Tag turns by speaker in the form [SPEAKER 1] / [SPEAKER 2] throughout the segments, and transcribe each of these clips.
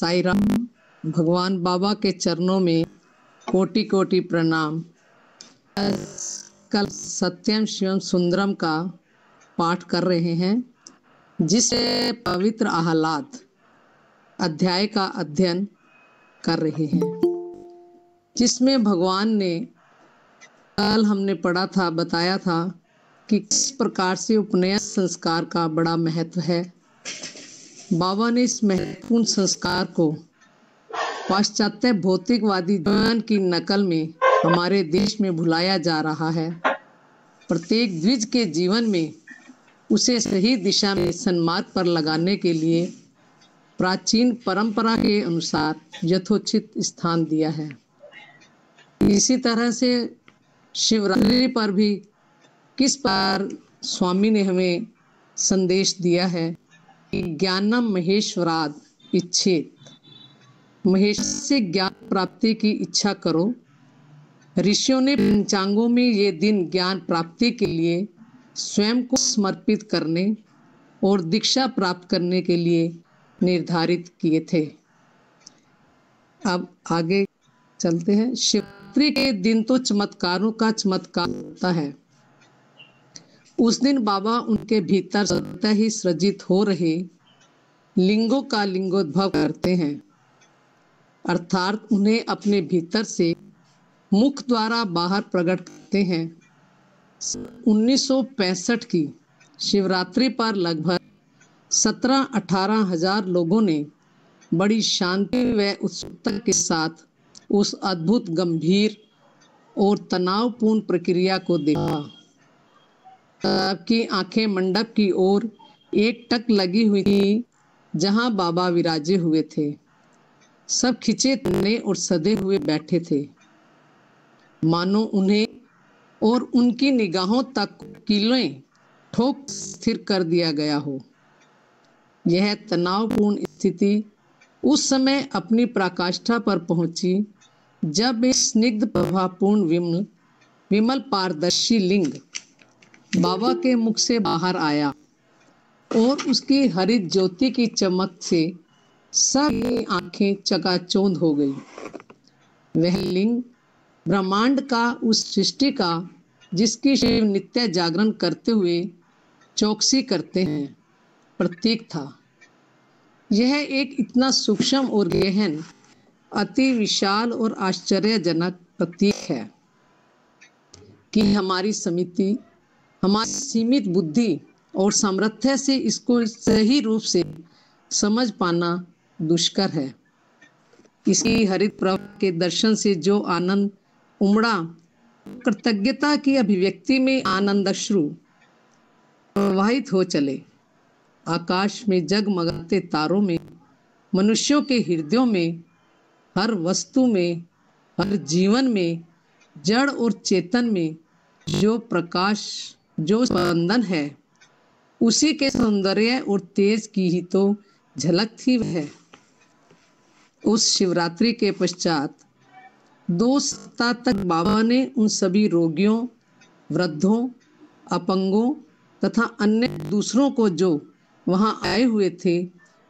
[SPEAKER 1] साईं राम। भगवान बाबा के चरणों में कोटि कोटि प्रणाम। कल सत्यम शिवम सुंदरम का पाठ कर रहे हैं, जिसे पवित्र आह्लाद अध्याय का अध्ययन कर रहे हैं, जिसमें भगवान ने कल हमने पढ़ा था, बताया था कि किस प्रकार से उपनयन संस्कार का बड़ा महत्व है। बाबा ने इस महत्वपूर्ण संस्कार को पाश्चात्य भौतिकवादी जीवन की नकल में हमारे देश में भुलाया जा रहा है। प्रत्येक द्विज के जीवन में उसे सही दिशा में सन्मार्ग पर लगाने के लिए प्राचीन परंपरा के अनुसार यथोचित स्थान दिया है। इसी तरह से शिवरात्रि पर भी किस पर स्वामी ने हमें संदेश दिया है कि ज्ञानम महेश्वराद इच्छेत, महेश से ज्ञान प्राप्ति की इच्छा करो। ऋषियों ने पंचांगों में ये दिन ज्ञान प्राप्ति के लिए स्वयं को समर्पित करने और दीक्षा प्राप्त करने के लिए निर्धारित किए थे। अब आगे चलते हैं। शिवरात्रि के दिन तो चमत्कारों का चमत्कार होता है। उस दिन बाबा उनके भीतर स्वतः ही सृजित हो रहे लिंगों का लिंगोद्भव करते हैं, अर्थात उन्हें अपने भीतर से मुख द्वारा बाहर प्रकट करते हैं। 1965 की शिवरात्रि पर लगभग 17-18 हजार लोगों ने बड़ी शांति व उत्सुकता के साथ उस अद्भुत, गंभीर और तनावपूर्ण प्रक्रिया को देखा। सबकी आंखें मंडप की ओर एकटक लगी हुई थी, जहां बाबा विराजे हुए थे। सब खिंचे तने और सधे हुए बैठे थे, मानो उन्हें और उनकी निगाहों तक कीलें ठोक स्थिर कर दिया गया हो। यह तनावपूर्ण स्थिति उस समय अपनी पराकाष्ठा पर पहुंची जब एक स्निग्ध प्रभापूर्ण विमल पारदर्शी लिंग बाबा के मुख से बाहर आया और उसकी हरित ज्योति की चमक से सबकी आंखें चकाचौंध हो गई। वह लिंग ब्रह्मांड का, उस सृष्टि का जिसकी शिव नित्य जागरण करते हुए चौकसी करते हैं, प्रतीक था। यह एक इतना सूक्ष्म और गहन, अति विशाल और आश्चर्यजनक प्रतीक है कि हमारी सीमित बुद्धि और सामर्थ्य से इसको सही रूप से समझ पाना दुष्कर है। इसकी हरित प्रवाह के दर्शन से जो आनंद उमड़ा, कृतज्ञता की अभिव्यक्ति में आनंद अश्रु प्रवाहित हो चले। आकाश में जगमगाते तारों में, मनुष्यों के हृदयों में, हर वस्तु में, हर जीवन में, जड़ और चेतन में जो प्रकाश, जो स्पंदन है, उसी के सौंदर्य और तेज की ही तो झलक थी। वह उस शिवरात्रि के पश्चात 2 सप्ताह तक बाबा ने उन सभी रोगियों, वृद्धों, अपंगों तथा अन्य दूसरों को जो वहां आए हुए थे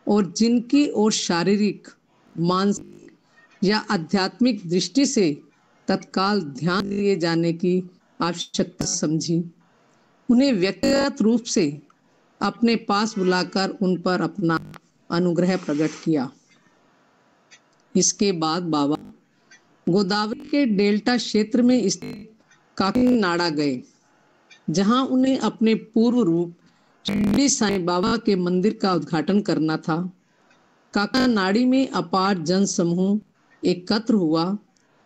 [SPEAKER 1] और जिनकी ओर शारीरिक, मानसिक या आध्यात्मिक दृष्टि से तत्काल ध्यान दिए जाने की आवश्यकता समझी, उन्हें व्यक्तिगत रूप से अपने पास बुलाकर उन पर अपना अनुग्रह प्रकट किया। इसके बाद बाबा गोदावरी के डेल्टा क्षेत्र में स्थित काकीनाडा गए, जहां उन्हें अपने पूर्व रूप शिरडी साईं बाबा के मंदिर का उद्घाटन करना था। काकानाड़ी में अपार जन समूह एकत्र हुआ,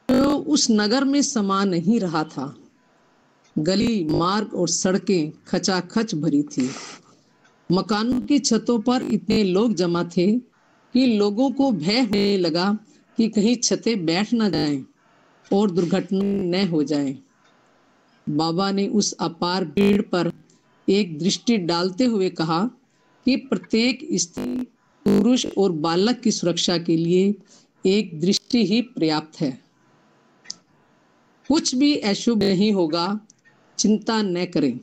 [SPEAKER 1] जो उस नगर में समा नहीं रहा था। गली, मार्ग और सड़कें खचाखच भरी थी। मकानों की छतों पर इतने लोग जमा थे कि लोगों को भय होने लगा कि कहीं छतें बैठ न जाएं और दुर्घटना न हो जाए। बाबा ने उस अपार भीड़ पर एक दृष्टि डालते हुए कहा कि प्रत्येक स्त्री, पुरुष और बालक की सुरक्षा के लिए एक दृष्टि ही पर्याप्त है। कुछ भी अशुभ नहीं होगा, चिंता न करें।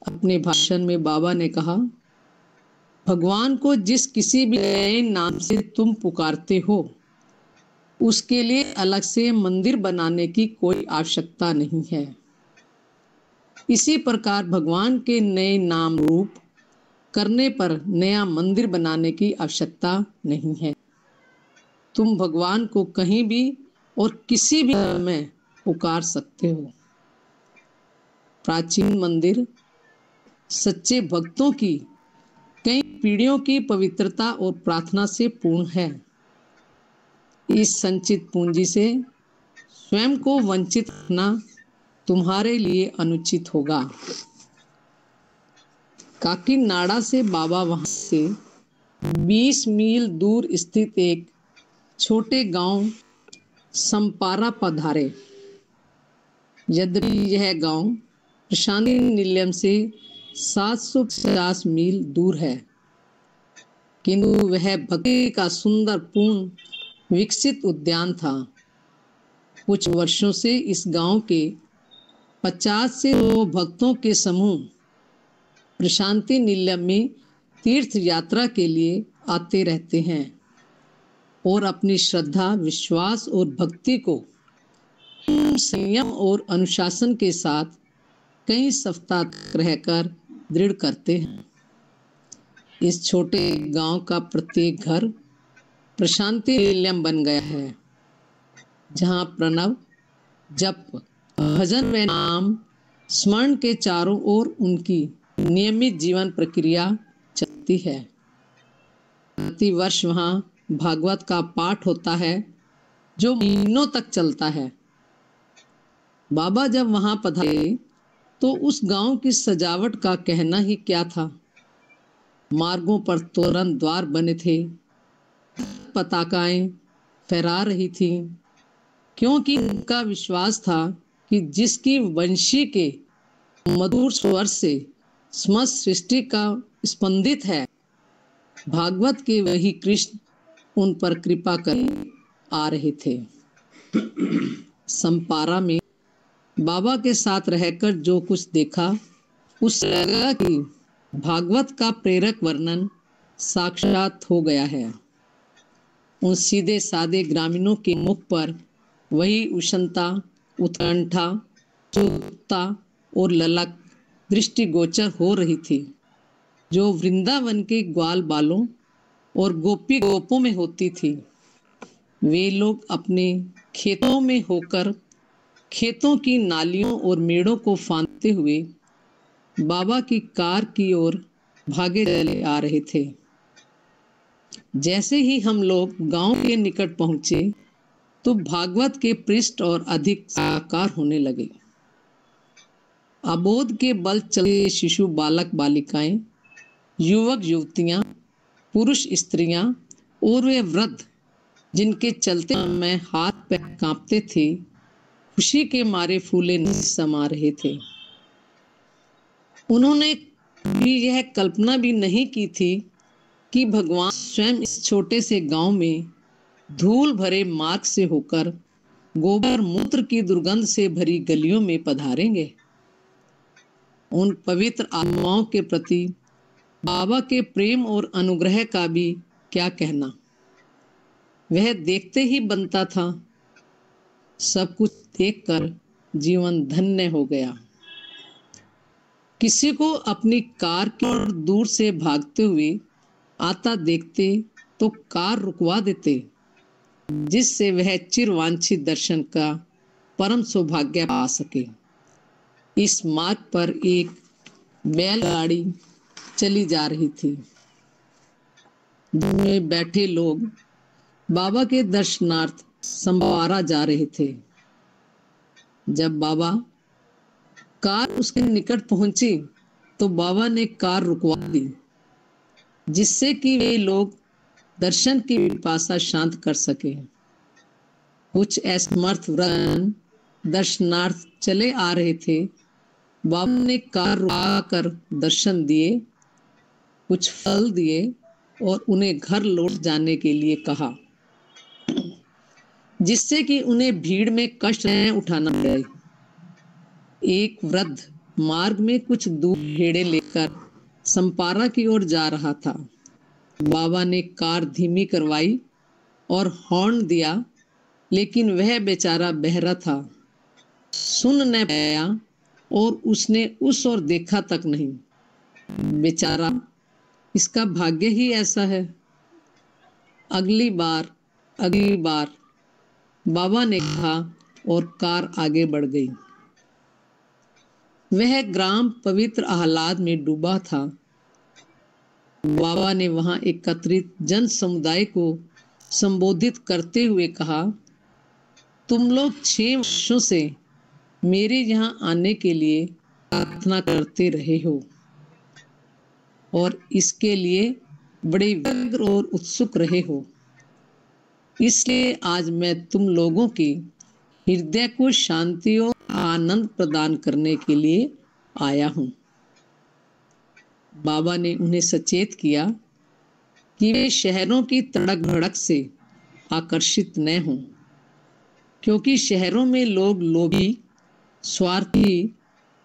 [SPEAKER 1] अपने भाषण में बाबा ने कहा, भगवान को जिस किसी भी नए नाम से तुम पुकारते हो उसके लिए अलग से मंदिर बनाने की कोई आवश्यकता नहीं है। इसी प्रकार भगवान के नए नाम रूप करने पर नया मंदिर बनाने की आवश्यकता नहीं है। तुम भगवान को कहीं भी और किसी भी समय पुकार सकते हो। प्राचीन मंदिर सच्चे भक्तों की कई पीढ़ियों की पवित्रता और प्रार्थना से पूर्ण है। इस संचित पूंजी से स्वयं को वंचित रखना तुम्हारे लिए अनुचित होगा। काकीनाडा से बाबा वहां से 20 मील दूर स्थित एक छोटे गांव संपारा पधारे। यद्यपि यह गांव प्रशांति निलयम से 750 मील दूर है, किंतु वह भक्ति का सुंदर पूर्ण विकसित उद्यान था। कुछ वर्षों से इस गांव के 50 से 100 भक्तों के समूह प्रशांति निलयम में तीर्थ यात्रा के लिए आते रहते हैं और अपनी श्रद्धा, विश्वास और भक्ति को संयम और अनुशासन के साथ कई सप्ताह तक रहकर दृढ़ करते हैं। इस छोटे गांव का प्रत्येक घर प्रशांति निलयम बन गया है, जहां प्रणव, जप, भजन व नाम स्मरण के चारों ओर उनकी नियमित जीवन प्रक्रिया चलती है। प्रति वर्ष वहां भागवत का पाठ होता है जो महीनों तक चलता है। बाबा जब वहां पधारे तो उस गांव की सजावट का कहना ही क्या था। मार्गों पर तोरण द्वार बने थे, पताकाएं फहरा रही थीं, क्योंकि उनका विश्वास था कि जिसकी वंशी के मधुर स्वर से समस्त सृष्टि का स्पंदित है, भागवत के वही कृष्ण उन पर कृपा कर आ रहे थे। संपारा में बाबा के साथ रहकर जो कुछ देखा, उससे लगा कि भागवत का प्रेरक वर्णन साक्षात हो गया है। उन सीधे सादे ग्रामीणों के मुख पर वही उष्णता, उत्कंठा, उत्सुकता और ललक दृष्टिगोचर हो रही थी जो वृंदावन के ग्वाल बालों और गोपी गोपों में होती थी। वे लोग अपने खेतों में होकर खेतों की नालियों और मेड़ों को फांदते हुए बाबा की कार की ओर भागे चले आ रहे थे। जैसे ही हम लोग गांव के निकट पहुंचे तो भागवत के पृष्ठ और अधिक साकार होने लगे। अबोध के बल चले शिशु, बालक बालिकाएं, युवक युवतियां, पुरुष स्त्रियां और वे वृद्ध जिनके चलते समय हाथ पैर कांपते थे, खुशी के मारे फूले समा रहे थे। उन्होंने भी यह कल्पना भी नहीं की थी कि भगवान स्वयं इस छोटे से गांव में धूल भरे मार्ग से होकर गोबर मूत्र की दुर्गंध से भरी गलियों में पधारेंगे। उन पवित्र आत्माओं के प्रति बाबा के प्रेम और अनुग्रह का भी क्या कहना, वह देखते ही बनता था। सब कुछ देखकर जीवन धन्य हो गया। किसी को अपनी कार की ओर दूर से भागते हुए आता देखते तो कार रुकवा देते, जिससे वह चिरवांछित दर्शन का परम सौभाग्य पा सके। इस मार्ग पर एक बैलगाड़ी चली जा रही थी, जिसमें बैठे लोग बाबा के दर्शनार्थ संपारा जा रहे थे। जब बाबा कार उसके निकट पहुंची तो बाबा ने कार रुकवा दी, जिससे कि वे लोग दर्शन की पिपासा शांत कर सके। कुछ असमर्थ वृद्ध दर्शनार्थ चले आ रहे थे। बाबा ने कार रुकाकर दर्शन दिए, कुछ फल दिए और उन्हें घर लौट जाने के लिए कहा, जिससे कि उन्हें भीड़ में कष्ट न उठाना पड़े। एक वृद्ध मार्ग में कुछ दूर भेड़ें लेकर संपारा की ओर जा रहा था। बाबा ने कार धीमी करवाई और हॉर्न दिया, लेकिन वह बेचारा बहरा था, सुन न पाया और उसने उस ओर देखा तक नहीं। बेचारा, इसका भाग्य ही ऐसा है। अगली बार बाबा ने कहा और कार आगे बढ़ गई। वह ग्राम पवित्र आह्लाद में डूबा था। बाबा ने वहां एकत्रित जन समुदाय को संबोधित करते हुए कहा, तुम लोग 6 वर्षों से मेरे यहाँ आने के लिए प्रार्थना करते रहे हो और इसके लिए बड़े व्यग्र और उत्सुक रहे हो। इसलिए आज मैं तुम लोगों के हृदय को शांति और आनंद प्रदान करने के लिए आया हूँ। बाबा ने उन्हें सचेत किया कि वे शहरों की तड़क भड़क से आकर्षित न हों, क्योंकि शहरों में लोग लोभी, स्वार्थी,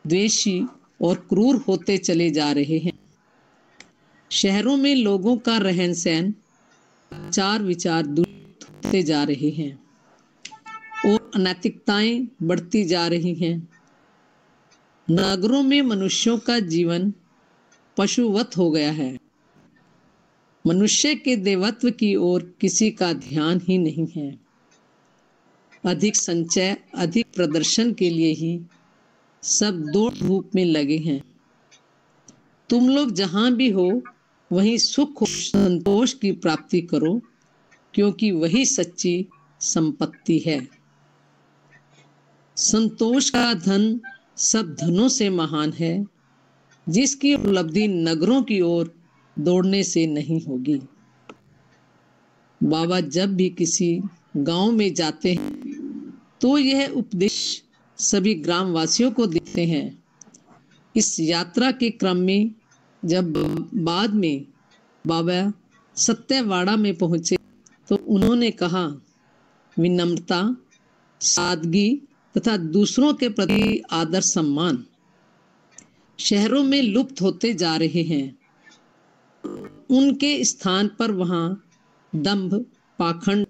[SPEAKER 1] द्वेषी और क्रूर होते चले जा रहे हैं। शहरों में लोगों का रहन सहन, आचार विचार दूषित होते जा रहे हैं और अनैतिकताएं बढ़ती जा रही हैं। नगरों में मनुष्यों का जीवन पशुवत हो गया है। मनुष्य के देवत्व की ओर किसी का ध्यान ही नहीं है। अधिक संचय, अधिक प्रदर्शन के लिए ही सब दौड़ धूप में लगे हैं। तुम लोग जहां भी हो वहीं सुख और संतोष की प्राप्ति करो, क्योंकि वही सच्ची संपत्ति है। संतोष का धन सब धनों से महान है, जिसकी उपलब्धि नगरों की ओर दौड़ने से नहीं होगी। बाबा जब भी किसी गांव में जाते हैं तो यह उपदेश सभी ग्रामवासियों को देते हैं। इस यात्रा के क्रम में जब बाद में बाबा सत्यवाड़ा में पहुंचे तो उन्होंने कहा, विनम्रता, सादगी तथा दूसरों के प्रति आदर सम्मान शहरों में लुप्त होते जा रहे हैं। उनके स्थान पर वहां दंभ, पाखंड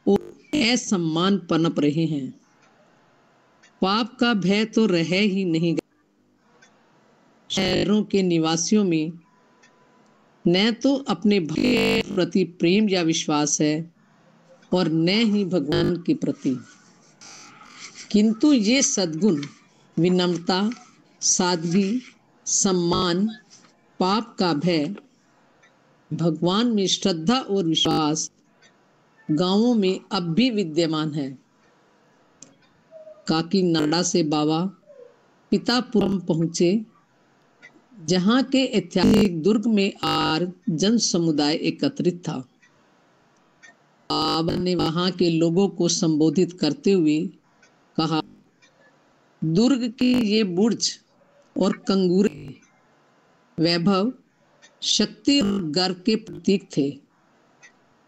[SPEAKER 1] और असम्मान पनप रहे हैं। पाप का भय तो रह ही नहीं गया। शहरों के निवासियों में न तो अपने भाई के प्रति प्रेम या विश्वास है और न ही भगवान के प्रति, किंतु ये सद्गुण विनम्रता, सादगी, सम्मान, पाप का भय, भगवान में श्रद्धा और विश्वास गांवों में अब भी विद्यमान है। काकीनाडा से बाबा पितापुरम पहुंचे, जहां के ऐतिहासिक दुर्ग में आर जन समुदाय एकत्रित था। बाबा ने वहां के लोगों को संबोधित करते हुए कहा, दुर्ग की ये बुर्ज और कंगूरे वैभव, शक्ति और गर्व के प्रतीक थे,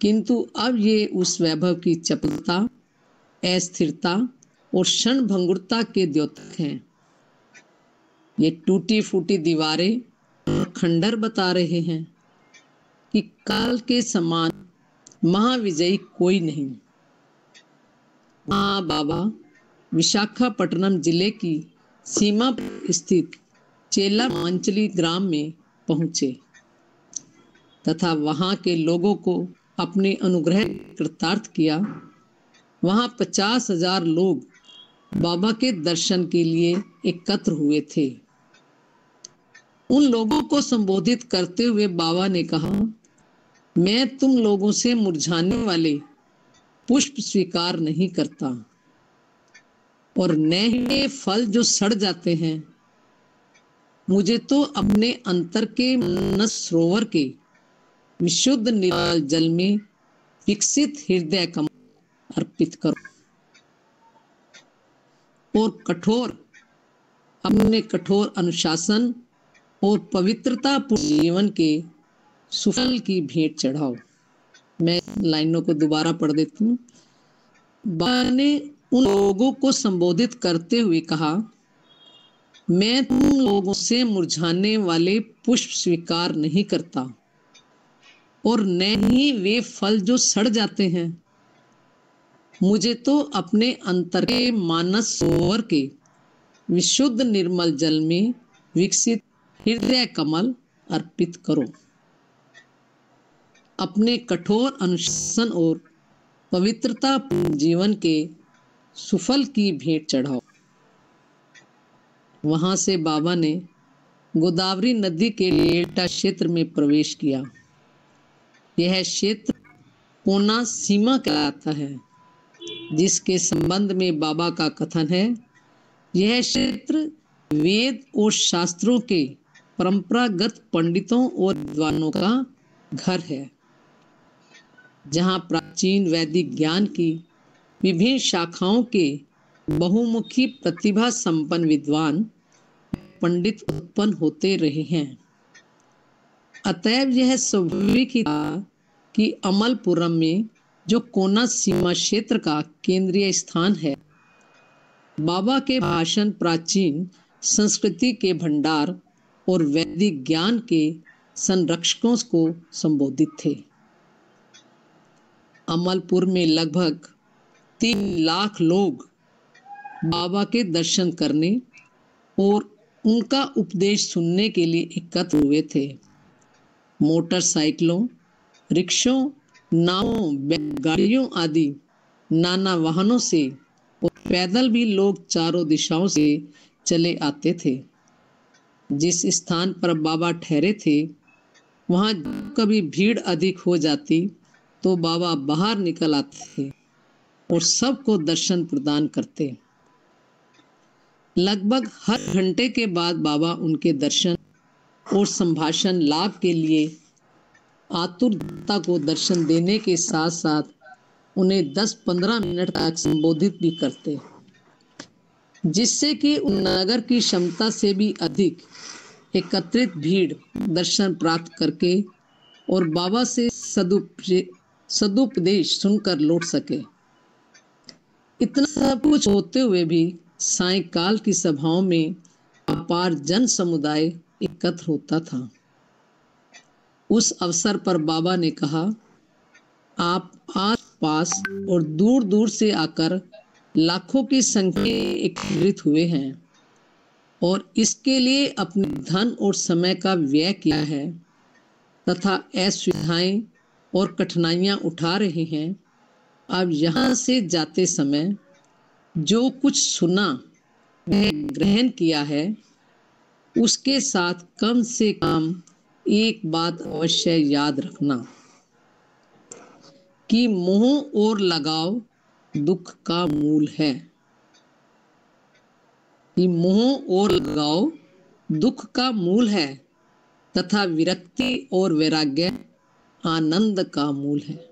[SPEAKER 1] किंतु अब ये उस वैभव की चपलता, अस्थिरता और क्षण भंगुरता के द्योतक हैं। ये टूटी फूटी दीवारें और खंडर बता रहे हैं कि काल के समान महाविजयी कोई नहीं। बाबा विशाखापट्टनम जिले की सीमा पर स्थित चेला मांचली ग्राम में पहुंचे तथा वहां के लोगों को अपने अनुग्रह कृतार्थ किया। वहां 50,000 लोग बाबा के दर्शन के लिए एकत्र हुए थे। उन लोगों को संबोधित करते हुए बाबा ने कहा, मैं तुम लोगों से मुरझाने वाले पुष्प स्वीकार नहीं करता और न ही फल जो सड़ जाते हैं। मुझे तो अपने अंतर के मानस सरोवर के विशुद्ध निर्मल जल में विकसित हृदय कमल अर्पित करो और अपने कठोर अनुशासन और पवित्रता पूर्ण जीवन के सुफल की भेंट चढ़ाओ। मैं लाइनों को दोबारा पढ़ देती हूँ। बाबा ने उन लोगों को संबोधित करते हुए कहा, मैं तुम लोगों से मुरझाने वाले पुष्प स्वीकार नहीं करता और न ही वे फल जो सड़ जाते हैं। मुझे तो अपने अंतर के मानस सरोवर के विशुद्ध निर्मल जल में विकसित हृदय कमल अर्पित करो। अपने कठोर अनुशासन और पवित्रता जीवन के सुफल की भेंट चढ़ाओ। वहां से बाबा ने गोदावरी नदी के डेल्टा क्षेत्र में प्रवेश किया। यह क्षेत्र कोना सीमा कहलाता है, जिसके संबंध में बाबा का कथन है, यह क्षेत्र वेद और शास्त्रों के परंपरागत पंडितों और विद्वानों का घर है, जहां प्राचीन वैदिक ज्ञान की विभिन्न शाखाओं के बहुमुखी प्रतिभा संपन्न विद्वान पंडित उत्पन्न होते रहे हैं। अतएव यह स्वाभाविक ही था कि अमलपुरम में, जो कोना सीमा क्षेत्र का केंद्रीय स्थान है, बाबा के भाषण प्राचीन संस्कृति के भंडार और वैदिक ज्ञान के संरक्षकों को संबोधित थे। अमलपुर में लगभग 3 लाख लोग बाबा के दर्शन करने और उनका उपदेश सुनने के लिए एकत्र हुए थे। मोटरसाइकिलों, रिक्शों, नावों, बैलगाड़ियों आदि नाना वाहनों से और पैदल भी लोग चारों दिशाओं से चले आते थे। जिस स्थान पर बाबा ठहरे थे, वहां कभी भीड़ अधिक हो जाती तो बाबा बाहर निकल आते थे और सबको दर्शन प्रदान करते। लगभग हर घंटे के बाद बाबा उनके दर्शन और संभाषण लाभ के लिए आतुर जनता को दर्शन देने के साथ साथ उन्हें 10-15 मिनट तक संबोधित भी करते, जिससे कि नगर की क्षमता से भी अधिक एकत्रित भीड़ दर्शन प्राप्त करके और बाबा से सदुपदेश सुनकर लौट सके। इतना सब कुछ होते हुए भी सायंकाल की सभाओं में अपार जन समुदाय एकत्र होता था। उस अवसर पर बाबा ने कहा, आप आस पास और दूर दूर से आकर लाखों की संख्या में एकत्रित हुए हैं और इसके लिए अपने धन और समय का व्यय किया है तथा असुविधाएं और कठिनाइयां उठा रहे हैं। अब यहाँ से जाते समय जो कुछ सुना वह ग्रहण किया है, उसके साथ कम से कम एक बात अवश्य याद रखना कि मोह और लगाव दुख का मूल है। कि मोह और लगाव दुख का मूल है तथा विरक्ति और वैराग्य आनंद का मूल है।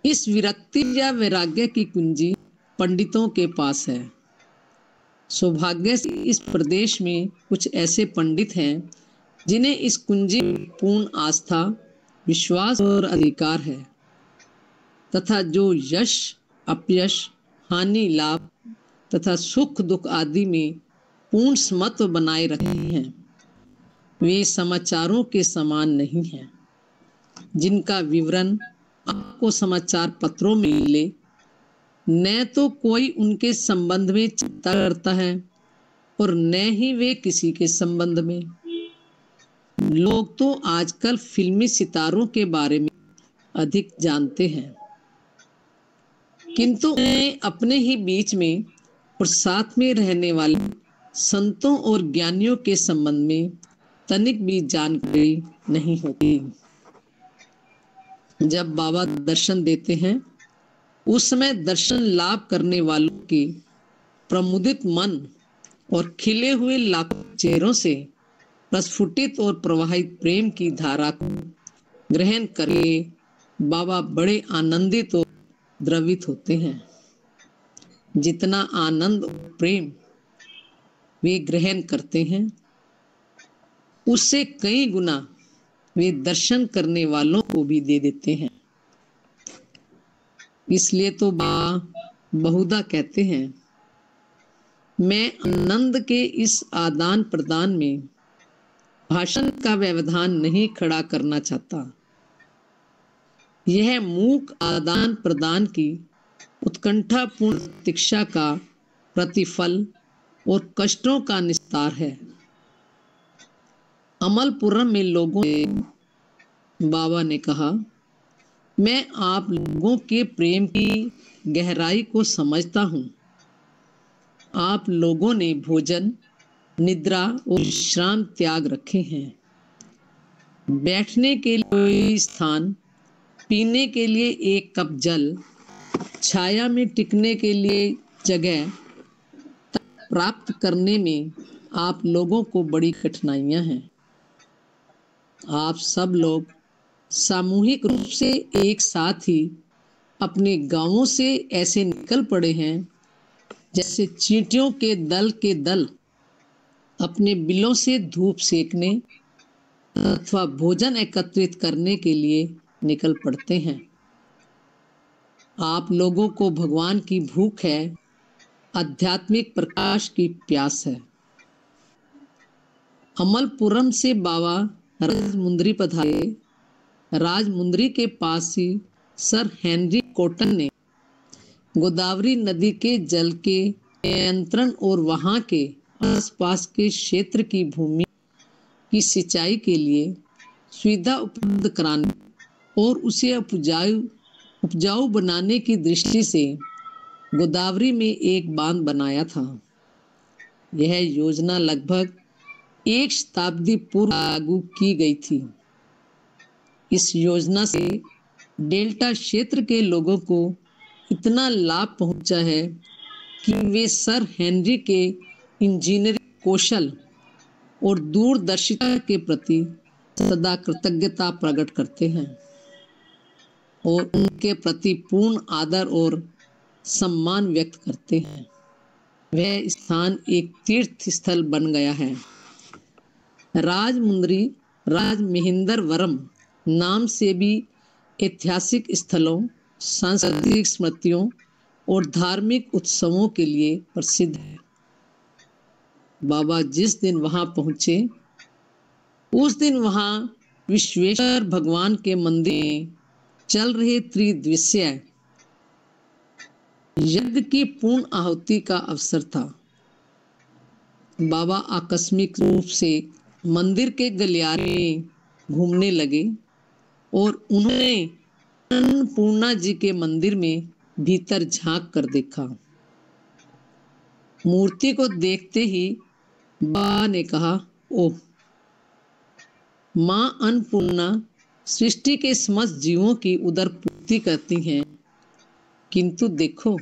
[SPEAKER 1] इस विरक्ति या वैराग्य की कुंजी पंडितों के पास है। सौभाग्य से इस प्रदेश में कुछ ऐसे पंडित हैं जिन्हें इस कुंजी में पूर्ण आस्था, विश्वास और अधिकार है तथा जो यश, अपयश, हानि, लाभ तथा सुख दुख आदि में पूर्ण समत्व बनाए रखे हैं। वे समाचारों के समान नहीं हैं, जिनका विवरण आपको समाचार पत्रों में मिले। न तो कोई उनके संबंध में चिंता करता है और न ही वे किसी के संबंध में। लोग तो आजकल फिल्मी सितारों के बारे में अधिक जानते हैं, किंतु उन्हें अपने ही बीच में और साथ में रहने वाले संतों और ज्ञानियों के संबंध में तनिक भी जानकारी नहीं होती। जब बाबा दर्शन देते हैं, उस समय दर्शन लाभ करने वालों के प्रमुदित मन और खिले हुए लाखों चेहरों से प्रस्फुटित और प्रवाहित प्रेम की धारा को ग्रहण करके बाबा बड़े आनंदित और द्रवित होते हैं। जितना आनंद और प्रेम वे ग्रहण करते हैं, उससे कई गुना वे दर्शन करने वालों को भी दे देते हैं। इसलिए तो बाबा बहुधा कहते हैं, मैं आनंद के इस आदान प्रदान में भाषण का व्यवधान नहीं खड़ा करना चाहता। यह मूक आदान प्रदान की उत्कंठापूर्ण प्रतीक्षा का प्रतिफल और कष्टों का निस्तार है। अमलपुरम में लोगों से बाबा ने कहा, मैं आप लोगों के प्रेम की गहराई को समझता हूँ। आप लोगों ने भोजन, निद्रा और विश्राम त्याग रखे हैं। बैठने के लिए कोई स्थान, पीने के लिए एक कप जल, छाया में टिकने के लिए जगह प्राप्त करने में आप लोगों को बड़ी कठिनाइयां हैं। आप सब लोग सामूहिक रूप से एक साथ ही अपने गांवों से ऐसे निकल पड़े हैं जैसे चींटियों के दल अपने बिलों से धूप सेकने अथवा भोजन एकत्रित करने के लिए निकल पड़ते हैं। आप लोगों को भगवान की भूख है, आध्यात्मिक प्रकाश की प्यास है। अमलपुरम से बाबा राजमुंदरी पधारे। राजमुंदरी के पास ही सर हेनरी कॉटन ने गोदावरी नदी के जल के नियंत्रण और वहां के आसपास के क्षेत्र की भूमि की सिंचाई के लिए सुविधा उपलब्ध कराने और उसे उपजाऊ बनाने की दृष्टि से गोदावरी में एक बांध बनाया था। यह योजना लगभग एक शताब्दी पूर्व लागू की गई थी। इस योजना से डेल्टा क्षेत्र के लोगों को इतना लाभ पहुंचा है कि वे सर हेनरी के इंजीनियरिंग कौशल और दूरदर्शिता के प्रति सदा कृतज्ञता प्रकट करते हैं और उनके प्रति पूर्ण आदर और सम्मान व्यक्त करते हैं। वह स्थान एक तीर्थ स्थल बन गया है। राजमुंदरी राजमहेंद्रवरम नाम से भी ऐतिहासिक स्थलों, सांस्कृतिक स्मृतियों और धार्मिक उत्सवों के लिए प्रसिद्ध है। बाबा जिस दिन वहां पहुंचे उस दिन वहां विश्वेश्वर भगवान के मंदिर में चल रहे त्रिदिवसीय यज्ञ की पूर्ण आहुति का अवसर था। बाबा आकस्मिक रूप से मंदिर के गलियारे में घूमने लगे और उन्होंने अन्नपूर्णा जी के मंदिर में भीतर झांक कर देखा। मूर्ति को देखते ही बाबा ने कहा, ओह, मां अन्नपूर्णा सृष्टि के समस्त जीवों की उदर पूर्ति करती हैं, किंतु देखो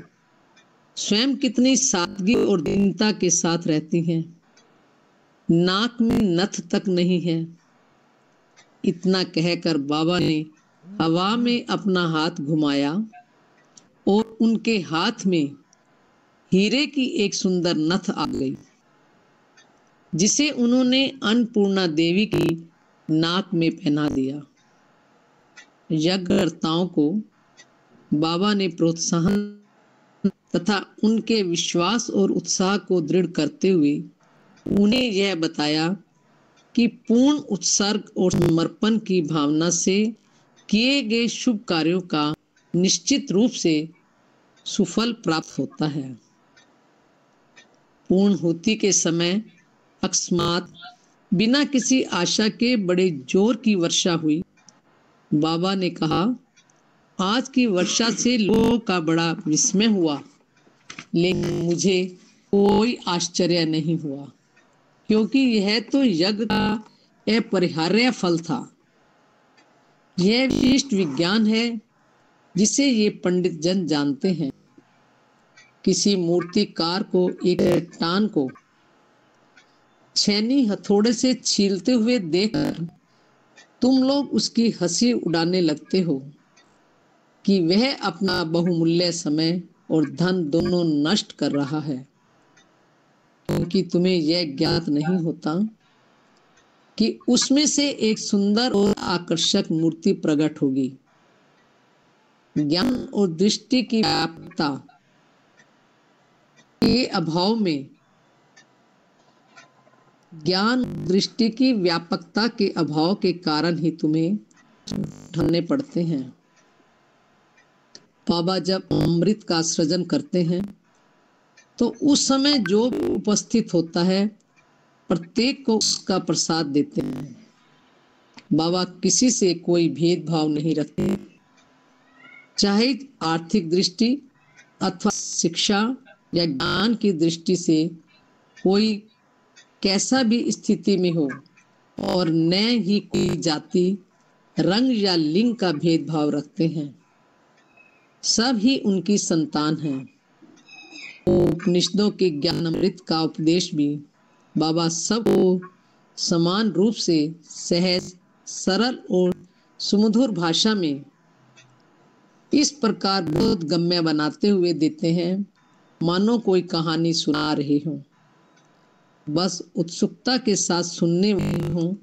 [SPEAKER 1] स्वयं कितनी सादगी और दीनता के साथ रहती हैं। नाक में नथ तक नहीं है। इतना कहकर बाबा ने हवा में अपना हाथ घुमाया और उनके हाथ में हीरे की एक सुंदर नथ आ गई, जिसे उन्होंने अन्नपूर्णा देवी की नाक में पहना दिया। यज्ञकर्ताओं को बाबा ने प्रोत्साहन तथा उनके विश्वास और उत्साह को दृढ़ करते हुए उन्हें यह बताया कि पूर्ण उत्सर्ग और समर्पण की भावना से किए गए शुभ कार्यों का निश्चित रूप से सुफल प्राप्त होता है। पूर्णहुति के समय अकस्मात बिना किसी आशा के बड़े जोर की वर्षा हुई। बाबा ने कहा, आज की वर्षा से लोगों का बड़ा विस्मय हुआ, लेकिन मुझे कोई आश्चर्य नहीं हुआ, क्योंकि यह तो यज्ञ का अपरिहार्य फल था। यह विशिष्ट विज्ञान है जिसे ये पंडित जन जानते हैं। किसी मूर्तिकार को एक चट्टान को छेनी हथौड़े से छीलते हुए देखकर तुम लोग उसकी हंसी उड़ाने लगते हो कि वह अपना बहुमूल्य समय और धन दोनों नष्ट कर रहा है, क्योंकि तुम्हें यह ज्ञात नहीं होता कि उसमें से एक सुंदर और आकर्षक मूर्ति प्रकट होगी। ज्ञान और दृष्टि की व्यापकता के अभाव में ज्ञान दृष्टि की व्यापकता के अभाव के कारण ही तुम्हें उठाने पड़ते हैं। बाबा जब अमृत का सृजन करते हैं तो उस समय जो भी उपस्थित होता है प्रत्येक को उसका प्रसाद देते हैं। बाबा किसी से कोई भेदभाव नहीं रखते, चाहे आर्थिक दृष्टि अथवा शिक्षा या ज्ञान की दृष्टि से कोई कैसा भी स्थिति में हो, और न ही कोई जाति, रंग या लिंग का भेदभाव रखते हैं। सब ही उनकी संतान हैं। उपनिषदों के ज्ञान अमृत का उपदेश भी बाबा सबको समान रूप से सहज, सरल और सुमधुर भाषा में इस प्रकार बोधगम्य बनाते हुए देते हैं, मानो कोई कहानी सुना रहे हों। बस उत्सुकता के साथ सुनने वाले हों,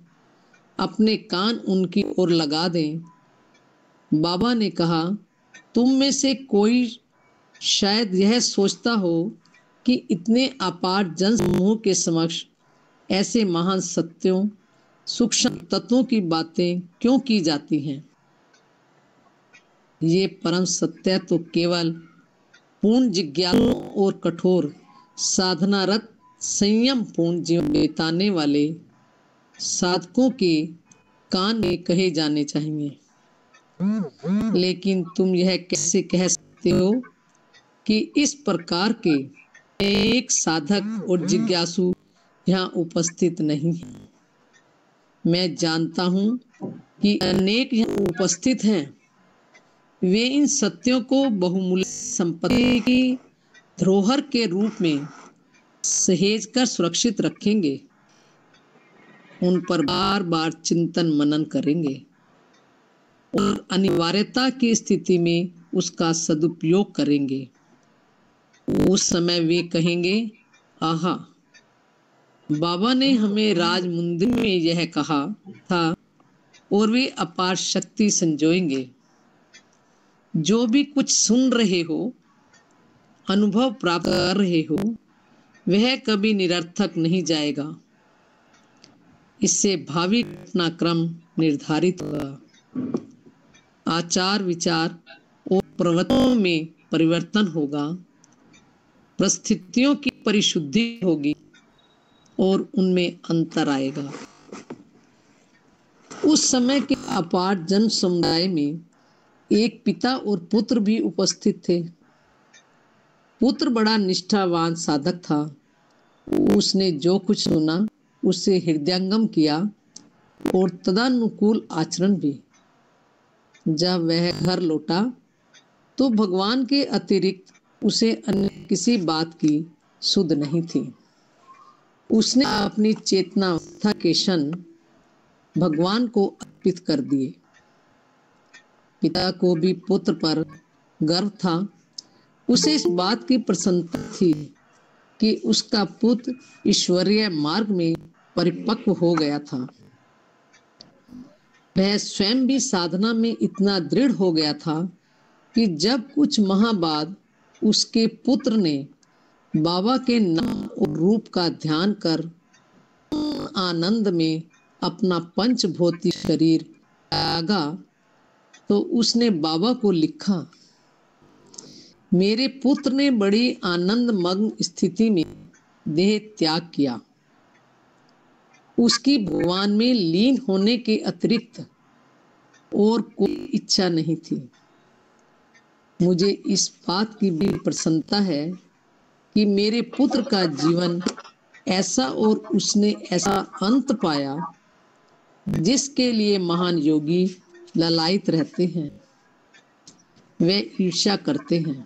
[SPEAKER 1] अपने कान उनकी ओर लगा दें। बाबा ने कहा, तुम में से कोई शायद यह सोचता हो कि इतने अपार जनसमूह के समक्ष ऐसे महान सत्यों, सूक्ष्म तत्वों की बातें क्यों की जाती हैं। ये परम सत्य तो केवल पूर्ण जिज्ञासुओं और कठोर साधनारत संयम पूर्ण जीवन बिताने वाले साधकों के कान में कहे जाने चाहिए। लेकिन तुम यह कैसे कह सकते हो कि इस प्रकार के एक साधक और जिज्ञासु यहाँ उपस्थित नहीं है। मैं जानता हूँ कि अनेक यहाँ उपस्थित हैं। वे इन सत्यों को बहुमूल्य संपत्ति की धरोहर के रूप में सहेज कर सुरक्षित रखेंगे, उन पर बार बार चिंतन मनन करेंगे और अनिवार्यता की स्थिति में उसका सदुपयोग करेंगे। उस समय वे कहेंगे, आहा, बाबा ने हमें राजमुंद्री में यह कहा था, और वे अपार शक्ति संजोएंगे। जो भी कुछ सुन रहे हो, अनुभव प्राप्त कर रहे हो, वह कभी निरर्थक नहीं जाएगा। इससे भावी घटनाक्रम निर्धारित होगा, आचार विचार और प्रवृत्तियों में परिवर्तन होगा, परिस्थितियों की परिशुद्धि होगी और उनमें अंतर आएगा। उस समय के अपार जन समुदाय में एक पिता और पुत्र भी उपस्थित थे। पुत्र बड़ा निष्ठावान साधक था। उसने जो कुछ सुना उसे हृदयंगम किया और तदानुकूल आचरण भी। जब वह घर लौटा तो भगवान के अतिरिक्त उसे अन्य किसी बात की सुध नहीं थी। उसने अपनी चेतनावस्था के क्षण भगवान को अर्पित कर दिए। पिता को भी पुत्र पर गर्व था। उसे इस बात की प्रसन्नता थी कि उसका पुत्र ईश्वरीय मार्ग में परिपक्व हो गया था। वह स्वयं भी साधना में इतना दृढ़ हो गया था कि जब कुछ माह बाद उसके पुत्र ने बाबा के नाम और रूप का ध्यान कर आनंद में अपना पंचभौतिक शरीर त्यागा, तो उसने बाबा को लिखा, मेरे पुत्र ने बड़ी आनंद मग्न स्थिति में देह त्याग किया। उसकी भगवान में लीन होने के अतिरिक्त और कोई इच्छा नहीं थी। मुझे इस बात की भी प्रसन्नता है कि मेरे पुत्र का जीवन ऐसा और उसने ऐसा अंत पाया जिसके लिए महान योगी ललायित रहते हैं, वे ईर्ष्या करते हैं।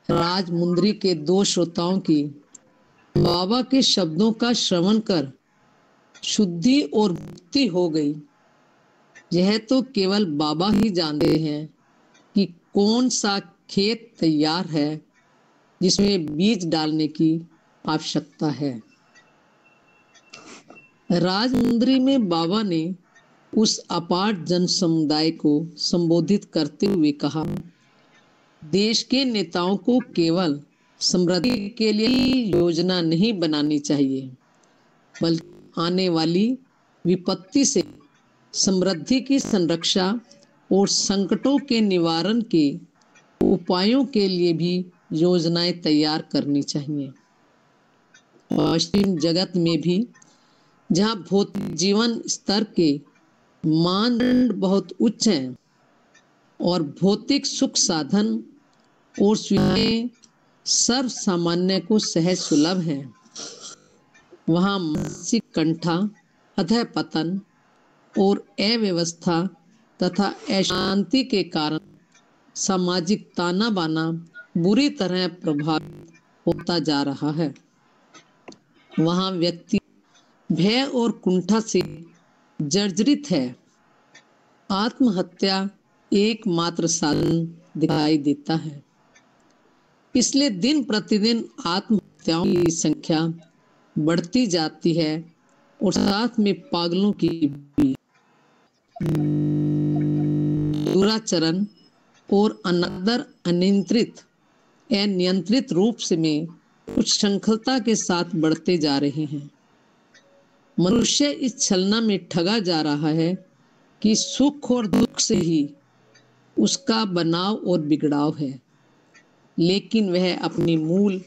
[SPEAKER 1] राजमुंद्री के दो श्रोताओं की बाबा के शब्दों का श्रवण कर शुद्धि और मुक्ति हो गई। यह तो केवल बाबा ही जानते हैं कि कौन सा खेत तैयार है जिसमें बीज डालने की आवश्यकता है। राजमुंद्री में बाबा ने उस अपार जन समुदाय को संबोधित करते हुए कहा, देश के नेताओं को केवल समृद्धि के लिए योजना नहीं बनानी चाहिए, बल्कि आने वाली विपत्ति से समृद्धि की संरक्षा और संकटों के निवारण के उपायों के लिए भी योजनाएं तैयार करनी चाहिए। पश्चिम जगत में भी, जहाँ भौतिक जीवन स्तर के मानदंड बहुत उच्च हैं और भौतिक सुख साधन और सुविधाएं सर्व सामान्य को सहज सुलभ हैं, वहाँ मानसिक कंठा, अधः पतन और अव्यवस्था तथा अशांति के कारण सामाजिक ताना बाना बुरी तरह प्रभावित होता जा रहा है। वहाँ व्यक्ति भय और कुंठा से जर्जरित है। आत्महत्या एकमात्र साधन दिखाई देता है। इसलिए दिन प्रतिदिन आत्महत्याओं की संख्या बढ़ती जाती है और साथ में पागलों की भी। दुराचरण और अनादर अनियंत्रित रूप से में कुछ श्रृंखलता के साथ बढ़ते जा रहे हैं। मनुष्य इस छलना में ठगा जा रहा है कि सुख और दुख से ही उसका बनाव और बिगड़ाव है, लेकिन वह अपनी मूल